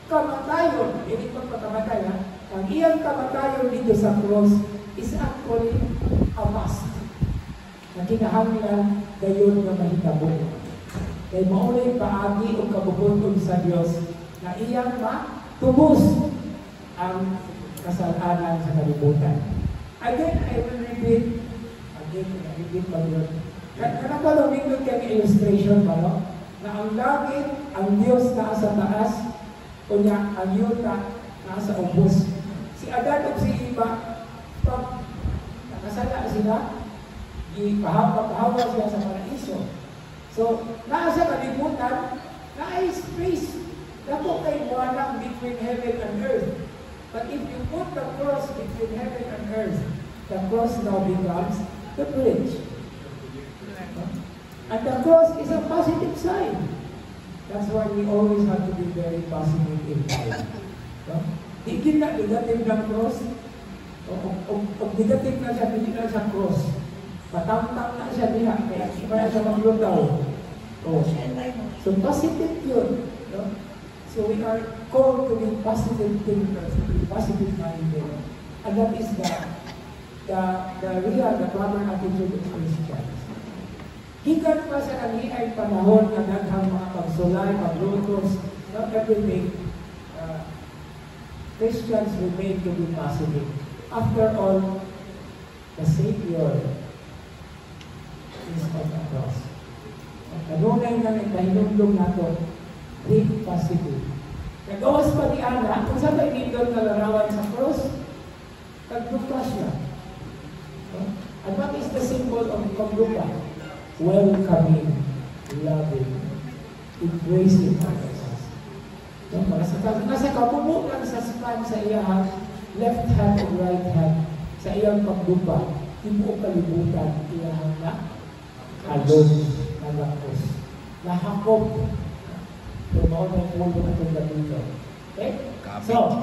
S1: kamatayon, hindi pagpakamatay ha, ang iyang kamatayon dito sa cross is actually a must. Na kinahanglan gayon nga mahitabo. Kay maulay paagi o kabubuton sa Dios na iyang matubos ang kasalanan sa kalibutan. Again, I will repeat. Again, I repeat pa yun. Kanapalong nindot kaya illustration ba, no? Na ang langit, ang Diyos na sa taas, o niya, ang yuta nasa ubos. Si Adan at si Eva, pag nakasala sila, ipahawa sila sa paraiso. So, nasa kalibutan, na space. Dapo kay buwanang between heaven and earth. But if you put the cross between heaven and earth, the cross now becomes the bridge. And the cross is a positive sign. That's why we always have to be very positive in life. Di kita negative ng cross, o negative na siya, hindi na sa cross. Patang-tang na siya diha, kaya iba na siya maglutaw. So positive yun. So we are called to be positive thinkers, to be positive minded. And that is the real, the proper attitude of Christians. Higat pa sa kanilang panahon na naghang mga pagsulay, paglutos, not everything, Christians remain to be positive. After all, the Savior is on the cross. Kanunay na nagkahinundong nato, think positive. Nagawas pa ni Ana, kung saan tayo nindot na larawan sa cross, naglupa siya. And what is the symbol of paglupa? Welcoming, loving, embracing others. Nasa kabubo lang sa span sa iyang left hand o right hand, sa iyang paglupa, tibuok kalibutan, iyang na halong, nalakos, nahakop. Tumaon ng pulo na itong dito. Okay? So,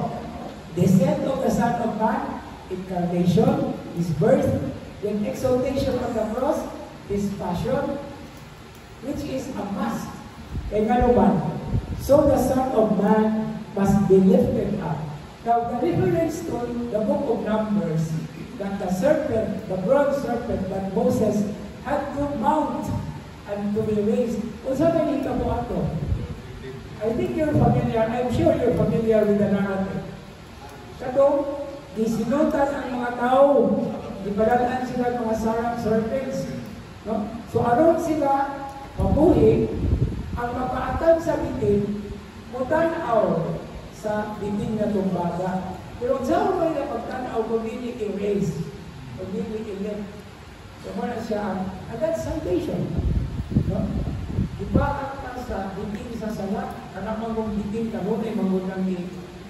S1: descent of the Son of Man, incarnation, His birth, then exaltation of the cross, His passion, which is a must. Kaya nga naman, so the Son of Man must be lifted up. Now, the reference to the book of Numbers, that the serpent, the bronze serpent that Moses had to mount and to be raised. Kung saan nakita mo ato? I think you're familiar, I'm sure you're familiar with the narrative. Kadong, disinutan ang mga tao. Ipadalaan sila mga serpents. No? So aron sila mabuhi, ang mapaatan sa bitin, mutanaw sa bitin na tumbaga. Pero sa may napagtanaw, kung hindi i-raise, kung hindi i-lift. So muna siya, and that's salvation. No? Ibaan ka sa bitin sa sala, kanang mong bitin ka mo, ay magunang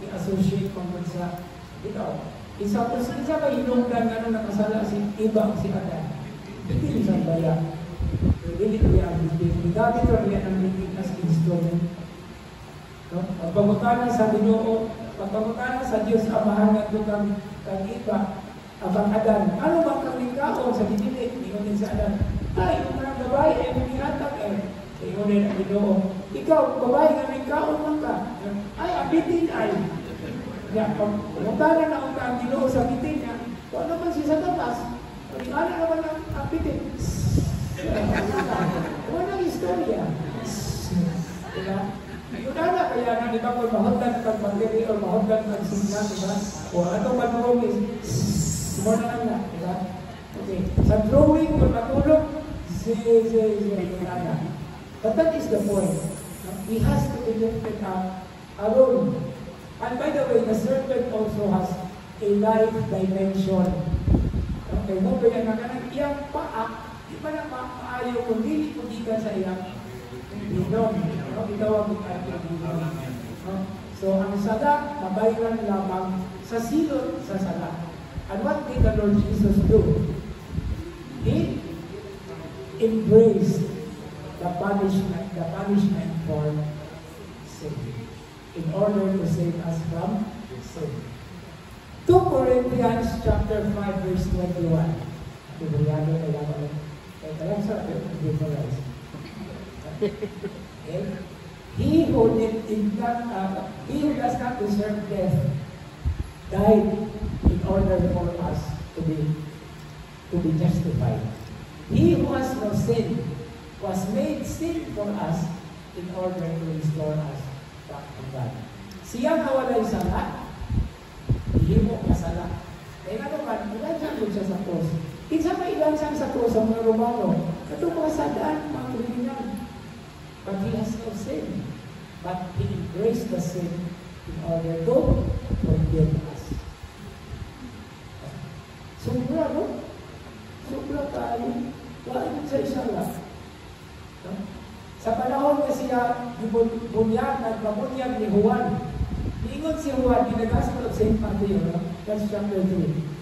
S1: i-associate mo sa ikaw. Isa ba hinungdan nga nung nakasala si Iba si Adan? Bitin sa baya. Hindi ko yan bitin. Gamit ko yan ang bitin as instrument. No? Pagpamutanan sa Ginoo, pagpamutanan sa Diyos Amahan nga ito kang Iba, abang Adan. Ano bang kaming kaon sa bitin? Ingunin sa Adan. Ay, yung mga babae ay manihatag eh. Ingunin ang Ginoo. Ikaw, babae kaming kaon man ka. Ay, ang bitin ay. Ya, pagmutanan na ang Ginoo sa bitin niya, kung ano man siya sa tapas, ano naman ang bitin? Walang istorya. Diba? Yun na kaya nga, di ba, kung mahundan kang pagkiri o mahundan kang sigla, diba? O atong matulog is, more na lang na, diba? Okay. Sa drawing, kung matulog, but that is the point. He has to be lifted up alone. And by the way, the serpent also has a life dimension. Okay, no? Kaya nga, iyang paa, di ba na maayo kung hindi pugikan sa iyang binom. No? Itawag mo kayo binom. No? So, ang sala, mabayran lamang sa silot sa sala. And what did the Lord Jesus do? He embraced the punishment for sin, in order to save us from sin. 2 Corinthians chapter 5 verse 21. Ibriyado kailangan kaya sa difference. Okay? He who does not deserve death died in order for us to be justified. He who has no sin was made sin for us in order to restore us back to God. Siya nawalay sala, ihimo kasala. Kaya nga naman, ilansang ko siya sa cross. Kinsa may ilansang sa cross ang mga Romano? Ito mga sadaan, mga kriminal. But he has no sin. But he embraced the sin in order to forgive us. Sobra, no? Sobra tayo. Wala sa isang lang. No? Sa panahon na siya, nagpabunyag ni Juan. Niingon si Juan, in the Gospel of St. Matthew, no? That's chapter 3.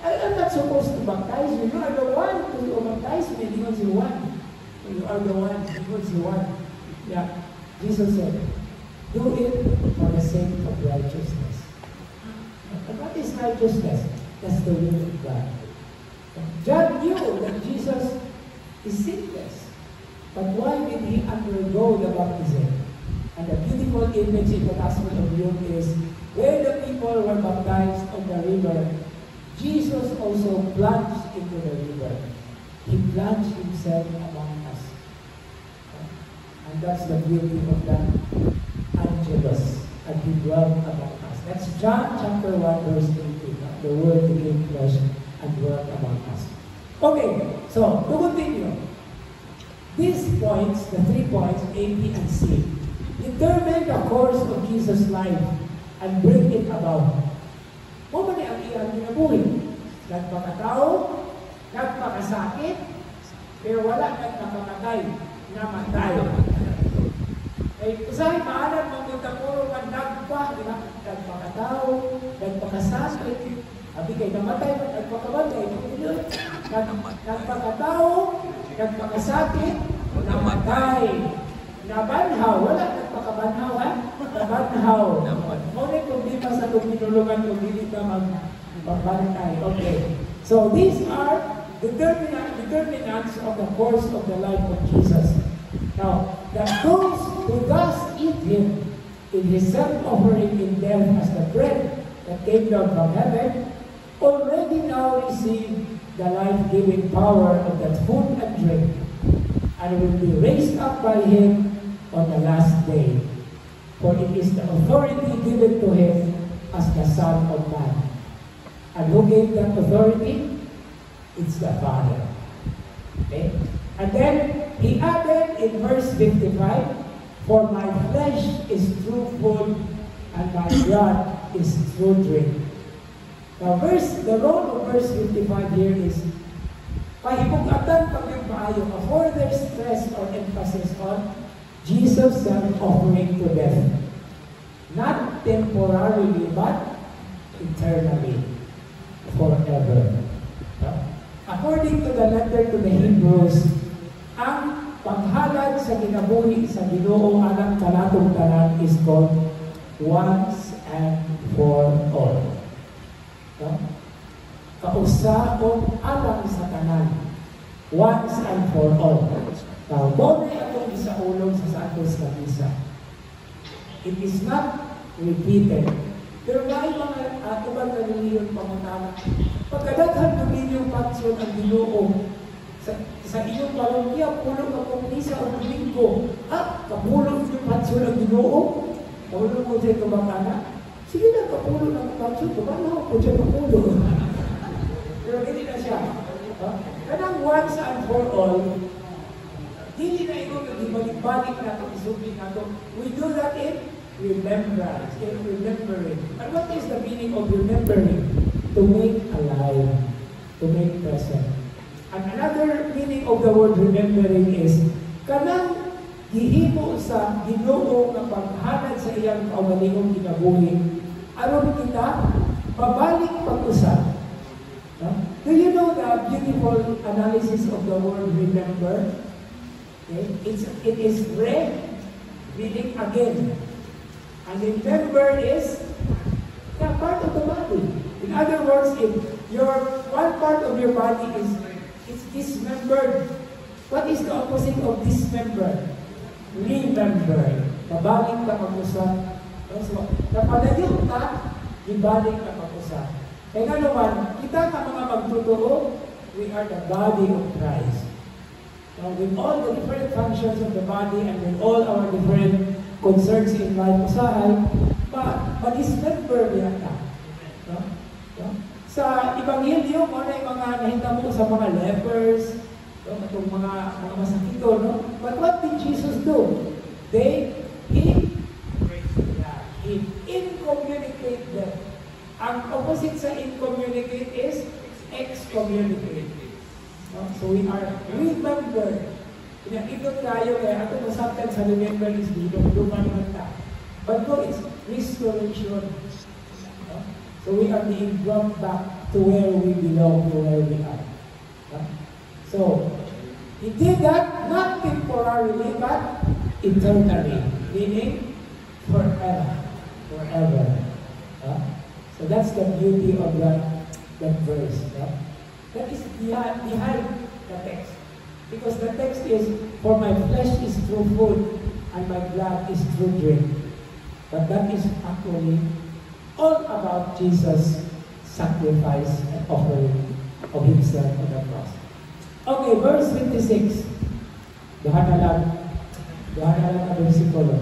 S1: I'm not supposed to baptize you. You are the one to baptize me. Niingon si Juan. You are the one. Niingon si Juan. Yeah. Jesus said, do it for the sake of righteousness. And what is righteousness? That's the will of God. John knew that Jesus is sinless. But why did he undergo the baptism? And the beautiful image in the Gospel of Luke is, where the people were baptized on the river, Jesus also plunged into the river. He plunged himself among us. And that's the beauty of that Angelus. And he dwelt among us. That's John chapter 1 verse 18. The word became flesh and dwelt among us. Okay, so to continue. These points, the 3 points, A, B, and C, determine the course of Jesus' life and bring it about. Kung ba ang iyang ginabuhi? Nagpakatao, nagpakasakit, pero wala nagpakatay, namatay. Ay, usahay maalam mong magkapuro ng nagpakatao, nagpakasakit, abi kay namatay, nagpakabatay, nagpakatao, nagpakasakit, namatay. Nabanhaw, wala nagpakabanhaw, ha? Nabanhaw. Ngunit kung di pa sa tuminulungan, kung di ka magbantay. Okay. So these are determinants of the course of the life of Jesus. Now, that those who thus eat him in his self-offering in death as the bread that came down from heaven, already now receive the life-giving power of that food and drink, and will be raised up by him on the last day. For it is the authority given to him as the Son of Man. And who gave that authority? It's the Father. Okay? And then, he added in verse 55, "For my flesh is true food, and my blood is true drink." Now, the role of verse 55 here is, pahibugatan pag yung maayo, a further stress or emphasis on Jesus' self-offering to death. Not temporarily, but eternally. Forever. According to the letter to the Hebrews, ang paghalad sa kinabuhi sa Ginoo alang kanatong tanan is called once and for all. Kausapon alang sa tanan, once and for all. Now, doon ay atong isaulong sa Santos Kabisa. It is not repeated. Pero may mga atubang naniliyon pangutana. Pagkadaghan kami yung pansyon ang Ginoo sa inyong parokya, pulo ka kong misa o domingo. Kapulong yung pansyon ang Ginoo? Kapulong mo dyan kabakana? Sige na, kapulo ng pansyon. Kabala ko dyan kapulo. Pero hindi na siya. Kanang once and for all, hindi na ito nag-ibalik na ito, isubin na ito. We do that in remembrance, in remembering. And what is the meaning of remembering? To make alive, to make present. And another meaning of the word remembering is, kanang gihimo sa Ginoo nga paghanad sa iyang kaugalingong kinabuhi, aron kita babalik pag-usap. Do you know the beautiful analysis of the word remember? Okay? It is read, reading again. And remember is part of the body. In other words, if one part of your body is dismembered, what is the opposite of dismembered? Remember. Pabalik ka pag-usap. So, napadayon ka, ibalik ka pag-usap. Kaya nga naman, kita ka mga magtuturo, we are the body of Christ. Now, with all the different functions of the body and with all our different concerns in life, usahay, mag-dismember niya ka. No? No? Sa Ebanghelyo, mo na yung mga nahitamo sa mga lepers, no? Itong mga masakito, no? But what did Jesus do? He incommunicate them. Ang opposite sa incommunicate is excommunicate. No? So we are remembered. Pinakikot tayo kaya ato masaktan sa remember is dito, luman ta. But no, it's restoration. No? So we are being brought back to where we belong, to where we are. No? So, he did that not temporarily, but eternally. Meaning, forever. Forever. No? So that's the beauty of that verse. No? That is behind the text. Because the text is, "For my flesh is true food, and my blood is true drink." But that is actually all about Jesus' sacrifice and offering of himself on the cross. Okay, verse 26. Dohan na lang ang versikulo.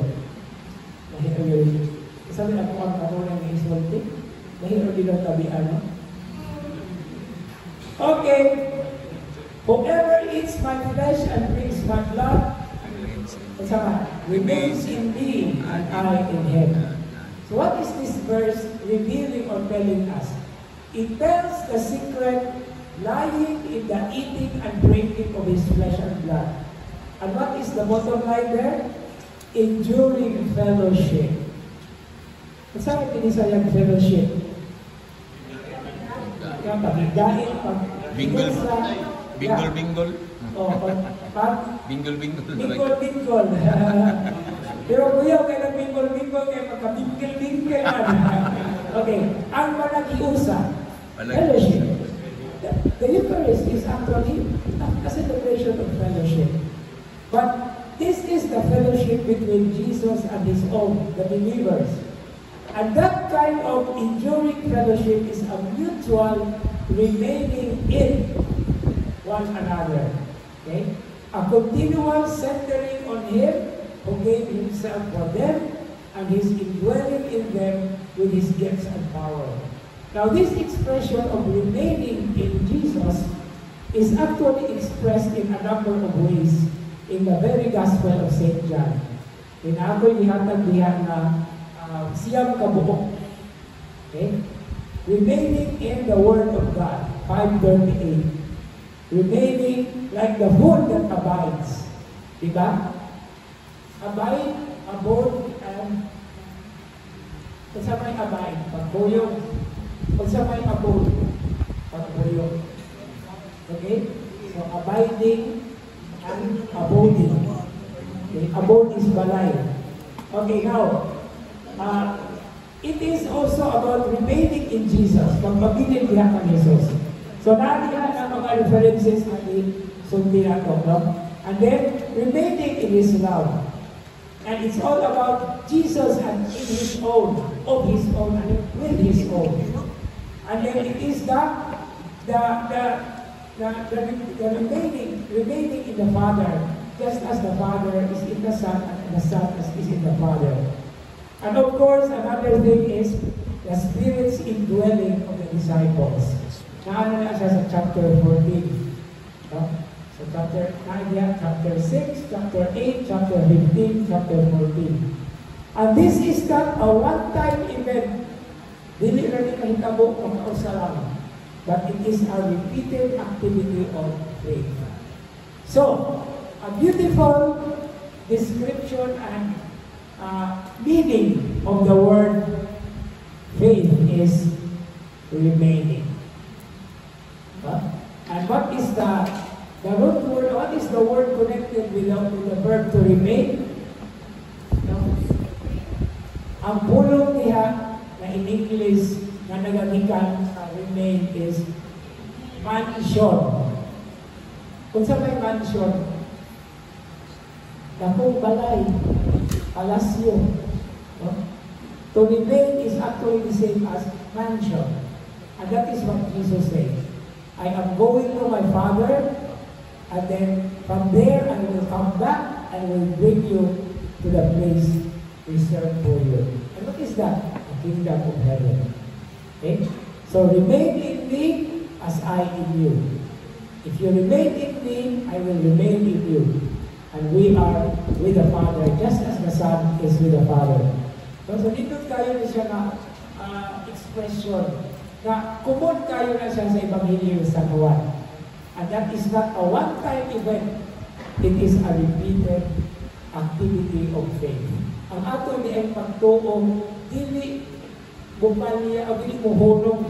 S1: Sabi na po ang kamulang ng isulti. Mahirap din ang tabian, no? Okay. "Whoever eats my flesh and drinks my blood remains in me and I in him." So what is this verse revealing or telling us? It tells the secret lying in the eating and drinking of his flesh and blood. And what is the bottom line there? Enduring fellowship. Saan pinisayang fellowship? Pag-igain,
S3: Binggol-binggol.
S1: Binggol-binggol. Pero kuya, kaya nag-binggol-binggol, kaya magka-binggol-binggol. Okay, ang manag-iusa, fellowship. The Eucharist is actually a celebration of fellowship. But this is the fellowship between Jesus and his own, the believers. And that kind of enduring fellowship is a mutual remaining in one another. Okay? A continual centering on him who gave himself for them, and He's indwelling in them with His gifts and power. Now, this expression of remaining in Jesus is actually expressed in a number of ways in the very Gospel of St. John. Ako'y dihatag diyan na siyam kabuok. Okay? Remaining in the Word of God, 5:38. Remaining like the food that abides. Diba? Abide, abode, and kung sa may abide, pagbuyog. Kung sa may abode, pagbuyog. Okay? So, abiding and aboding. Okay? Abode is balay. Okay, now, it is also about remaining in Jesus. Magpabilin diha ka ni Jesus. So, nariyan ang mga references natin sundin ako, no? And then, remaining in His love. And it's all about Jesus and in His own, of His own, and with His own. And then it is the remaining in the Father, just as the Father is in the Son, and the Son is in the Father. And of course, another thing is the Spirit's indwelling of the disciples. Naano na siya sa chapter 14. No? So chapter 9, chapter 6, chapter 8, chapter 15, chapter 14. And this is not a one-time event. Dili na ni kahitabo o kausalang. But it is a repeated activity of faith. So, a beautiful description and meaning of the word faith is remaining. And what is the root word? What is the word connected with the verb to remain? No? Ang pulong niya na in English na nagamitan sa remain is mansion. Kung sa may mansion, dakong balay, palasyo. No? To remain is actually the same as mansion. And that is what Jesus said. I am going to my Father, and then from there I will come back and will bring you to the place reserved for you. And what is that? The kingdom of heaven. Okay? So remain in me as I in you. If you remain in me, I will remain in you. And we are with the Father, just as the Son is with the Father. So dito tayo na siya na expression na kumon kayo na siya sa Ebanghelyo sa Juan. And that is not a one-time event. It is a repeated activity of faith. Ang ato ni ay pagtuong, dili bupalya o dili muhulong.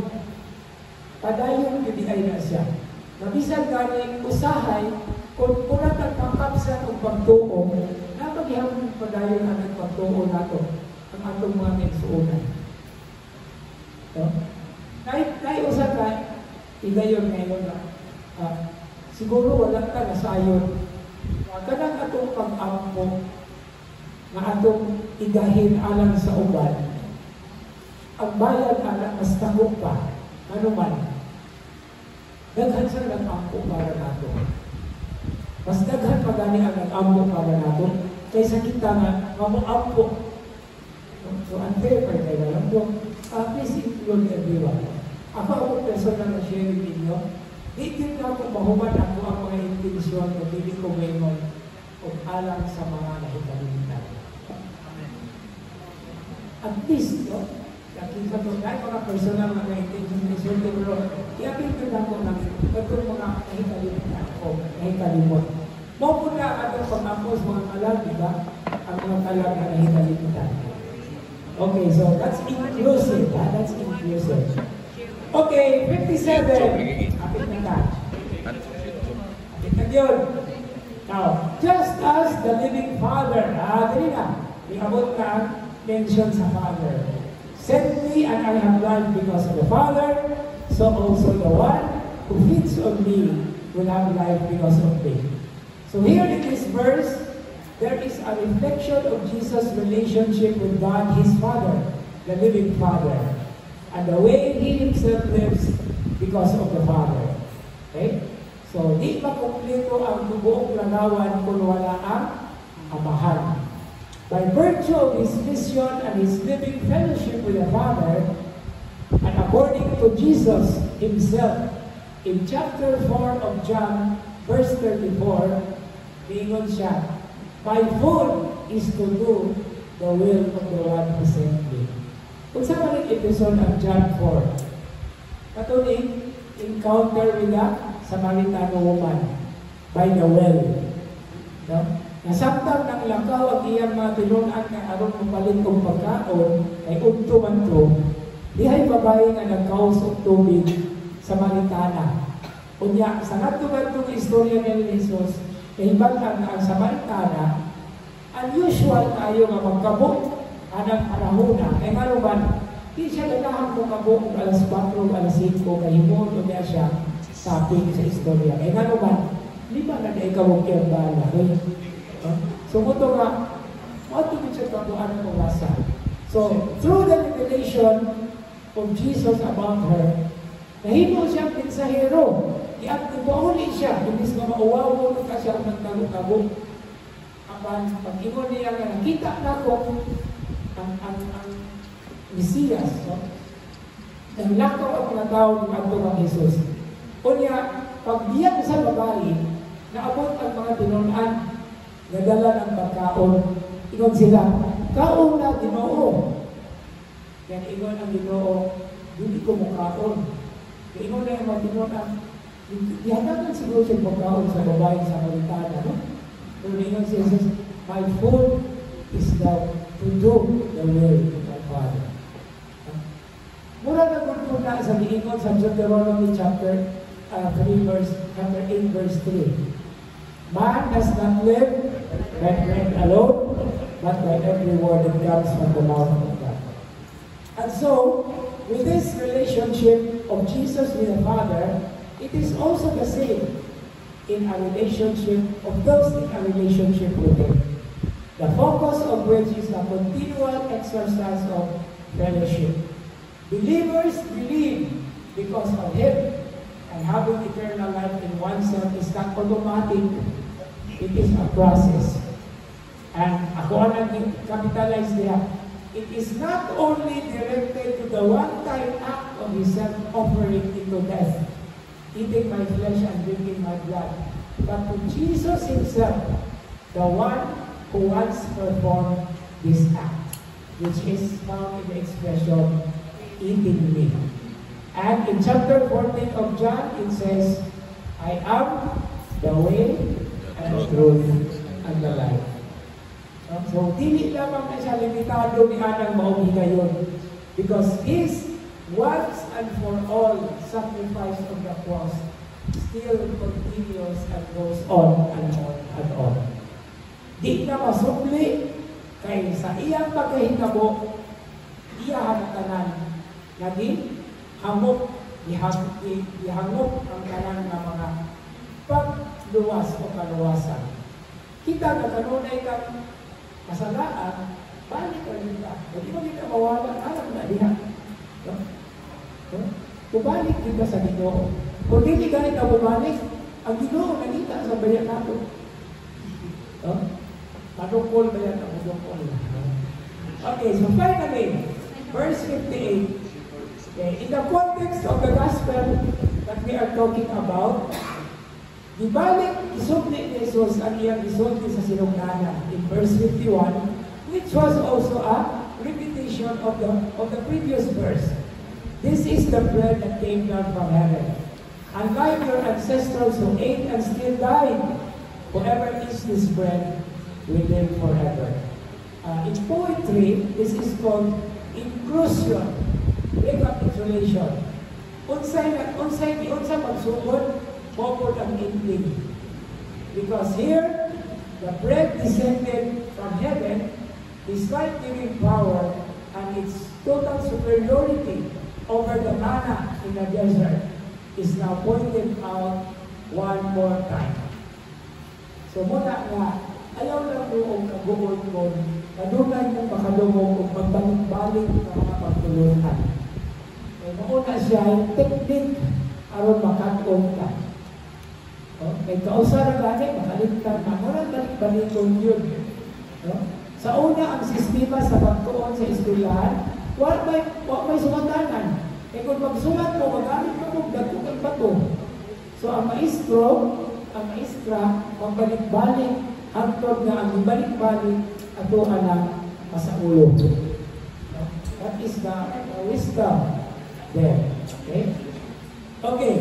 S1: Padayon yun ay na siya. Nabisan gani usahay, kung mula nagpapapsan o pagtuong, napaghihapon padayon ang nagpagtuong nato, ang atong mga nagsuunan. So, kahit usan ka, igayon ngayon na, siguro wala ka na sayon. Kanang atong pag-ampo, na atong igahin alang sa uban, ang bayan anak mas takot pa, ano man. Daghan sa nag-ampo para nato. Mas daghan pa gani ang nag-ampo para nato, kaysa kita nga, mamu-ampo. So, unfair pa kayo lang po. Please include everyone. Ako personal na sharing ninyo. Di din na ako mahuman ako ang mga intensyon o hindi ko ngayon o alang sa mga nahikalimitan. At least, no? Nakita ko kahit mga personal na mga intensyon, pero i-apil ko na ko ng mga nahikalimitan o nahikalimot. Mawag na atong pag-apos mga kalag, di ba? Ang mga kalag na nahikalimitan. Okay, so that's inclusive. That's inclusive. Okay, 57. Apit na ka. Apit na yun. Now, just as the living Father, dali na, iabot ka ang mention sa Father. Send me and I have life because of the Father, so also the one who feeds on me will have life because of me. So here in this verse, there is a reflection of Jesus' relationship with God, His Father, the living Father, and the way He Himself lives because of the Father. Okay? So, di makumpleto ang buong larawan kung wala ang Amahan. By virtue of his mission and his living fellowship with the Father, and according to Jesus himself, in chapter 4 of John, verse 34, niingon siya, my food is to do the will of the one who sent me. Kung sa maling episode ng John 4, katuning encounter with the Samaritan woman by the well. No? Nasabtang ng lakaw ang iyang mga tinunan na aron mapalit kong pagkaon ay unto man to, dihay babae nga nagkaos og tubig sa Samaritana. Unya, sa natugad-tug istorya ni Jesus, kahibatan na ang Samaritana, unusual tayo nga magkabot anang panahona. Kaya nga naman, di siya ganahan kung kabot alas 4 o alas 5 kahimon o niya siya topic sa istorya. Kaya nga naman, lima na na ikaw ang bala. So, ito nga, mautugin siya tabuan ng rasa. So, through the revelation of Jesus about her, nahino siyang pinsahero. At ipauli siya, imbis na mauwawo ka siya ng tago-tago. Pag-ingon niya nga, nakita na ko ang Mesiyas, no? Ang lakaw ang mga tao ng ato ng Jesus. O niya, pag diyan sa babae, naabot ang mga tinunan, nadala ng pagkaon, ingon sila, kaon na, Ginoo. Yan, ingon ang Ginoo, hindi ko mukhaon. Ingon na yung mga tinunan, ihatagan siguro siya pagkaon sa babae sa Samaritana, no? Pero ingon si Jesus, my food is to do the will of my Father. Mura na kung na sa liingon sa Deuteronomy chapter 8 verse 3. Man does not live by bread alone, but by every word that comes from the mouth of God. And so, with this relationship of Jesus with the Father, it is also the same in a relationship of those in a relationship with Him. The focus of which is the continual exercise of fellowship. Believers believe because of Him, and having eternal life in oneself is not automatic. It is a process. And ako ang capitalize niya, it is not only directed to the one-time act of His self-offering into death, eating my flesh and drinking my blood, but to Jesus Himself, the one who once performed this act, which is found in the expression, eating me. And in chapter 14 of John, it says, I am the way and the truth and the life. So, dili lamang na siya limitado ni Anang maungi ngayon, because His once and for all sacrifice of the cross still continues and goes on and on and on. Di na masukli kay sa iyang pagkahitabo, iyahan ang tanan naging hamok, ihangop ang tanan ng mga pagluwas o kaluwasan. Kita na kanunay kang kasalaan, balik ka rin ka. Hindi mo kita mawalan, alam na diha. Bubalik kita sa Ginoo. Kung hindi ganit na bumalik, ang Ginoo nalita sa bayan nato. Madukol bayan ang madukol. Okay, so finally, verse 58. Okay, in the context of the gospel that we are talking about, ibalik isubli ni Jesus ang iyang isulti sa sinugdanan in verse 51, which was also a repetition of the previous verse. This is the bread that came down from heaven. Unlike your ancestors who ate and still died, whoever eats this bread will live forever. In poetry, this is called inclusion, recapitulation. Unsay magsugod, popod ang inkling. Because here, the bread descended from heaven, despite giving power and its total superiority over the manna in the desert, is now pointed out one more time. So muna nga, ayaw lang mo ang kaguon ko, kadugay mong makadungog kung magbalik-balik ng mga pagtulunan. Kaya mauna siya yung technique aron makatong ka. Kaya kausara gani, makaligtan na, marang balik-balikon yun. Sa una, ang sistema sa pagtuon sa eskwelahan, wala may sumatanan. Eh kung magsulat mo, magamit mo kung dagkugang bato. So ang maestra, magbalik-balik, hangtod na ang balik-balik, ato anak masaulo. That is the wisdom there. Okay? Okay.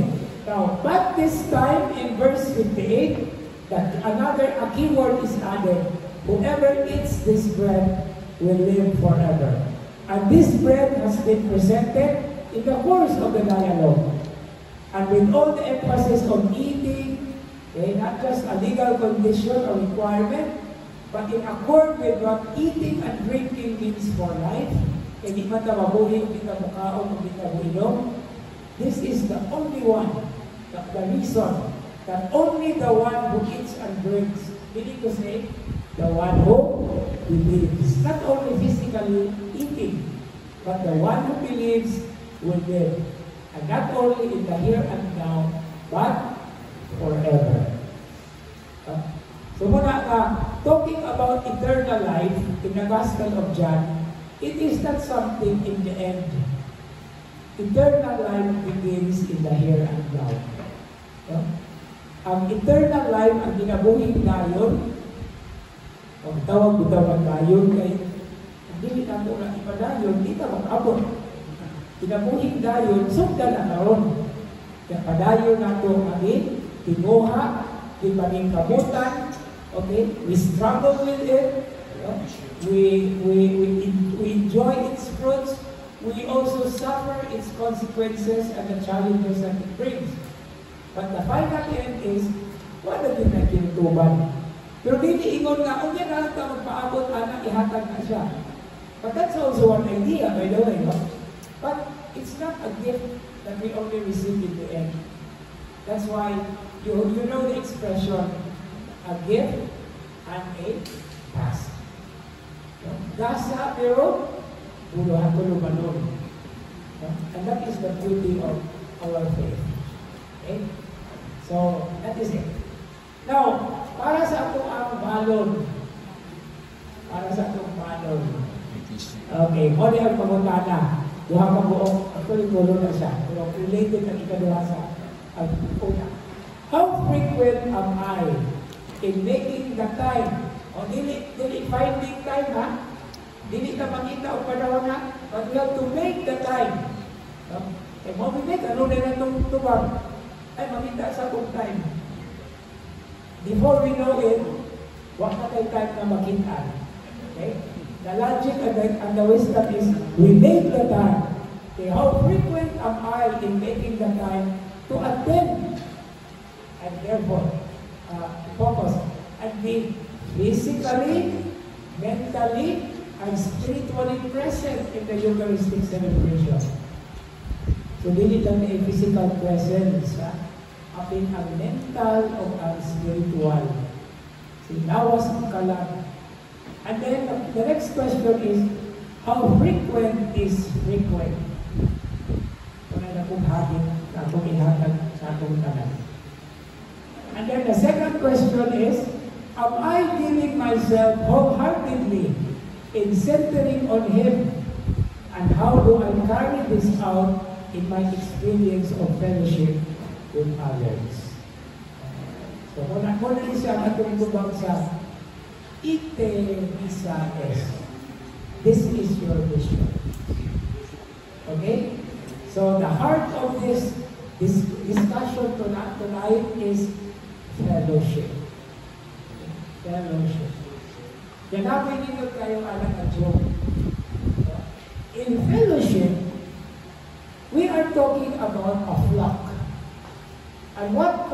S1: Now, but this time in verse 58, that a key word is added. Whoever eats this bread will live forever. And this bread has been presented in the course of the dialogue. And with all the emphasis on eating, okay, not just a legal condition or requirement, but in accord with what eating and drinking means for life, hindi man ta mabuhi, hindi ta mukaon, hindi ta buinom. This is the only one, the reason that only the one who eats and drinks, meaning to say, the one who believes, not only physically eating, but the one who believes will live. And not only in the here and now, but forever. So muna talking about eternal life in the Gospel of John, it is not something in the end. Eternal life begins in the here and now. Ang eternal life, ang ginabuhing dayon, ang tawag bitawag dayon, kay hindi nato na ipadayon, di ta mag-abot. Ginabuhing dayon, sugdan na karon. Kaya padayon nato maging tinuha, di maging kabutan, okay? We struggle with it, we enjoy its fruits, we also suffer its consequences and the challenges that it brings. But the final end is, wala din na kinutuban. Pero dili ingon nga, unya na lang ka magpaabot, anak, ihatag na siya. But that's also one idea, by the way, no? But it's not a gift that we only receive in the end. That's why you know the expression, a gift and a task. Gasa pero buluhan ko lumanon. And that is the beauty of our faith. Okay? So, that is it. Now, para sa atong balon. Okay, mo ang pangutana. Duha ka buong, actually gulo na siya. Pero related ang ikaduha sa una. How frequent am I in making the time? O dili finding time, ha? Dili na makita o panahon na, but we have to make the time. Eh, mo bibig, ano na itong tubang? Ay, makita sa kong time. Before we know it, wag na tayo time na makita. Okay? The logic and the wisdom is, we make the time. Okay, how frequent am I in making the time to attend and therefore focus and be physically, mentally, and spiritually present in the Eucharistic celebration. So, dili lang na physical presence, apin ang mental o ang spiritual. Sinawas ang kalang. And then, the next question is, how frequent is frequent? Kung na akong habit, na akong ihatag sa akong tanan. And then, the second question is, am I giving myself wholeheartedly in centering on Him? And how do I carry this out in my experience of fellowship with others? So, muna siya ang atong tubang sa ite misa es. This is your mission. Okay? So, the heart of this discussion tonight is fellowship. Fellowship. Ganapin ninyo kayo anak at Job. In fellowship, we are talking about a flock. And what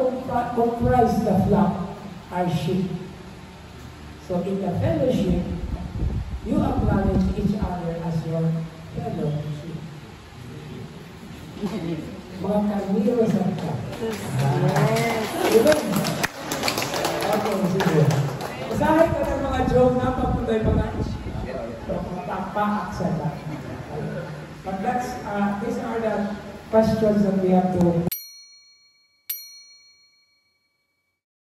S1: comprise the flock are sheep. So in the fellowship, you acknowledge each other as your fellow sheep. Mga karniro sa ka. Amen. Okay, sige. Usahay ka ng mga joke na papunday mga pakpaak sa ka. But these are the questions that we have to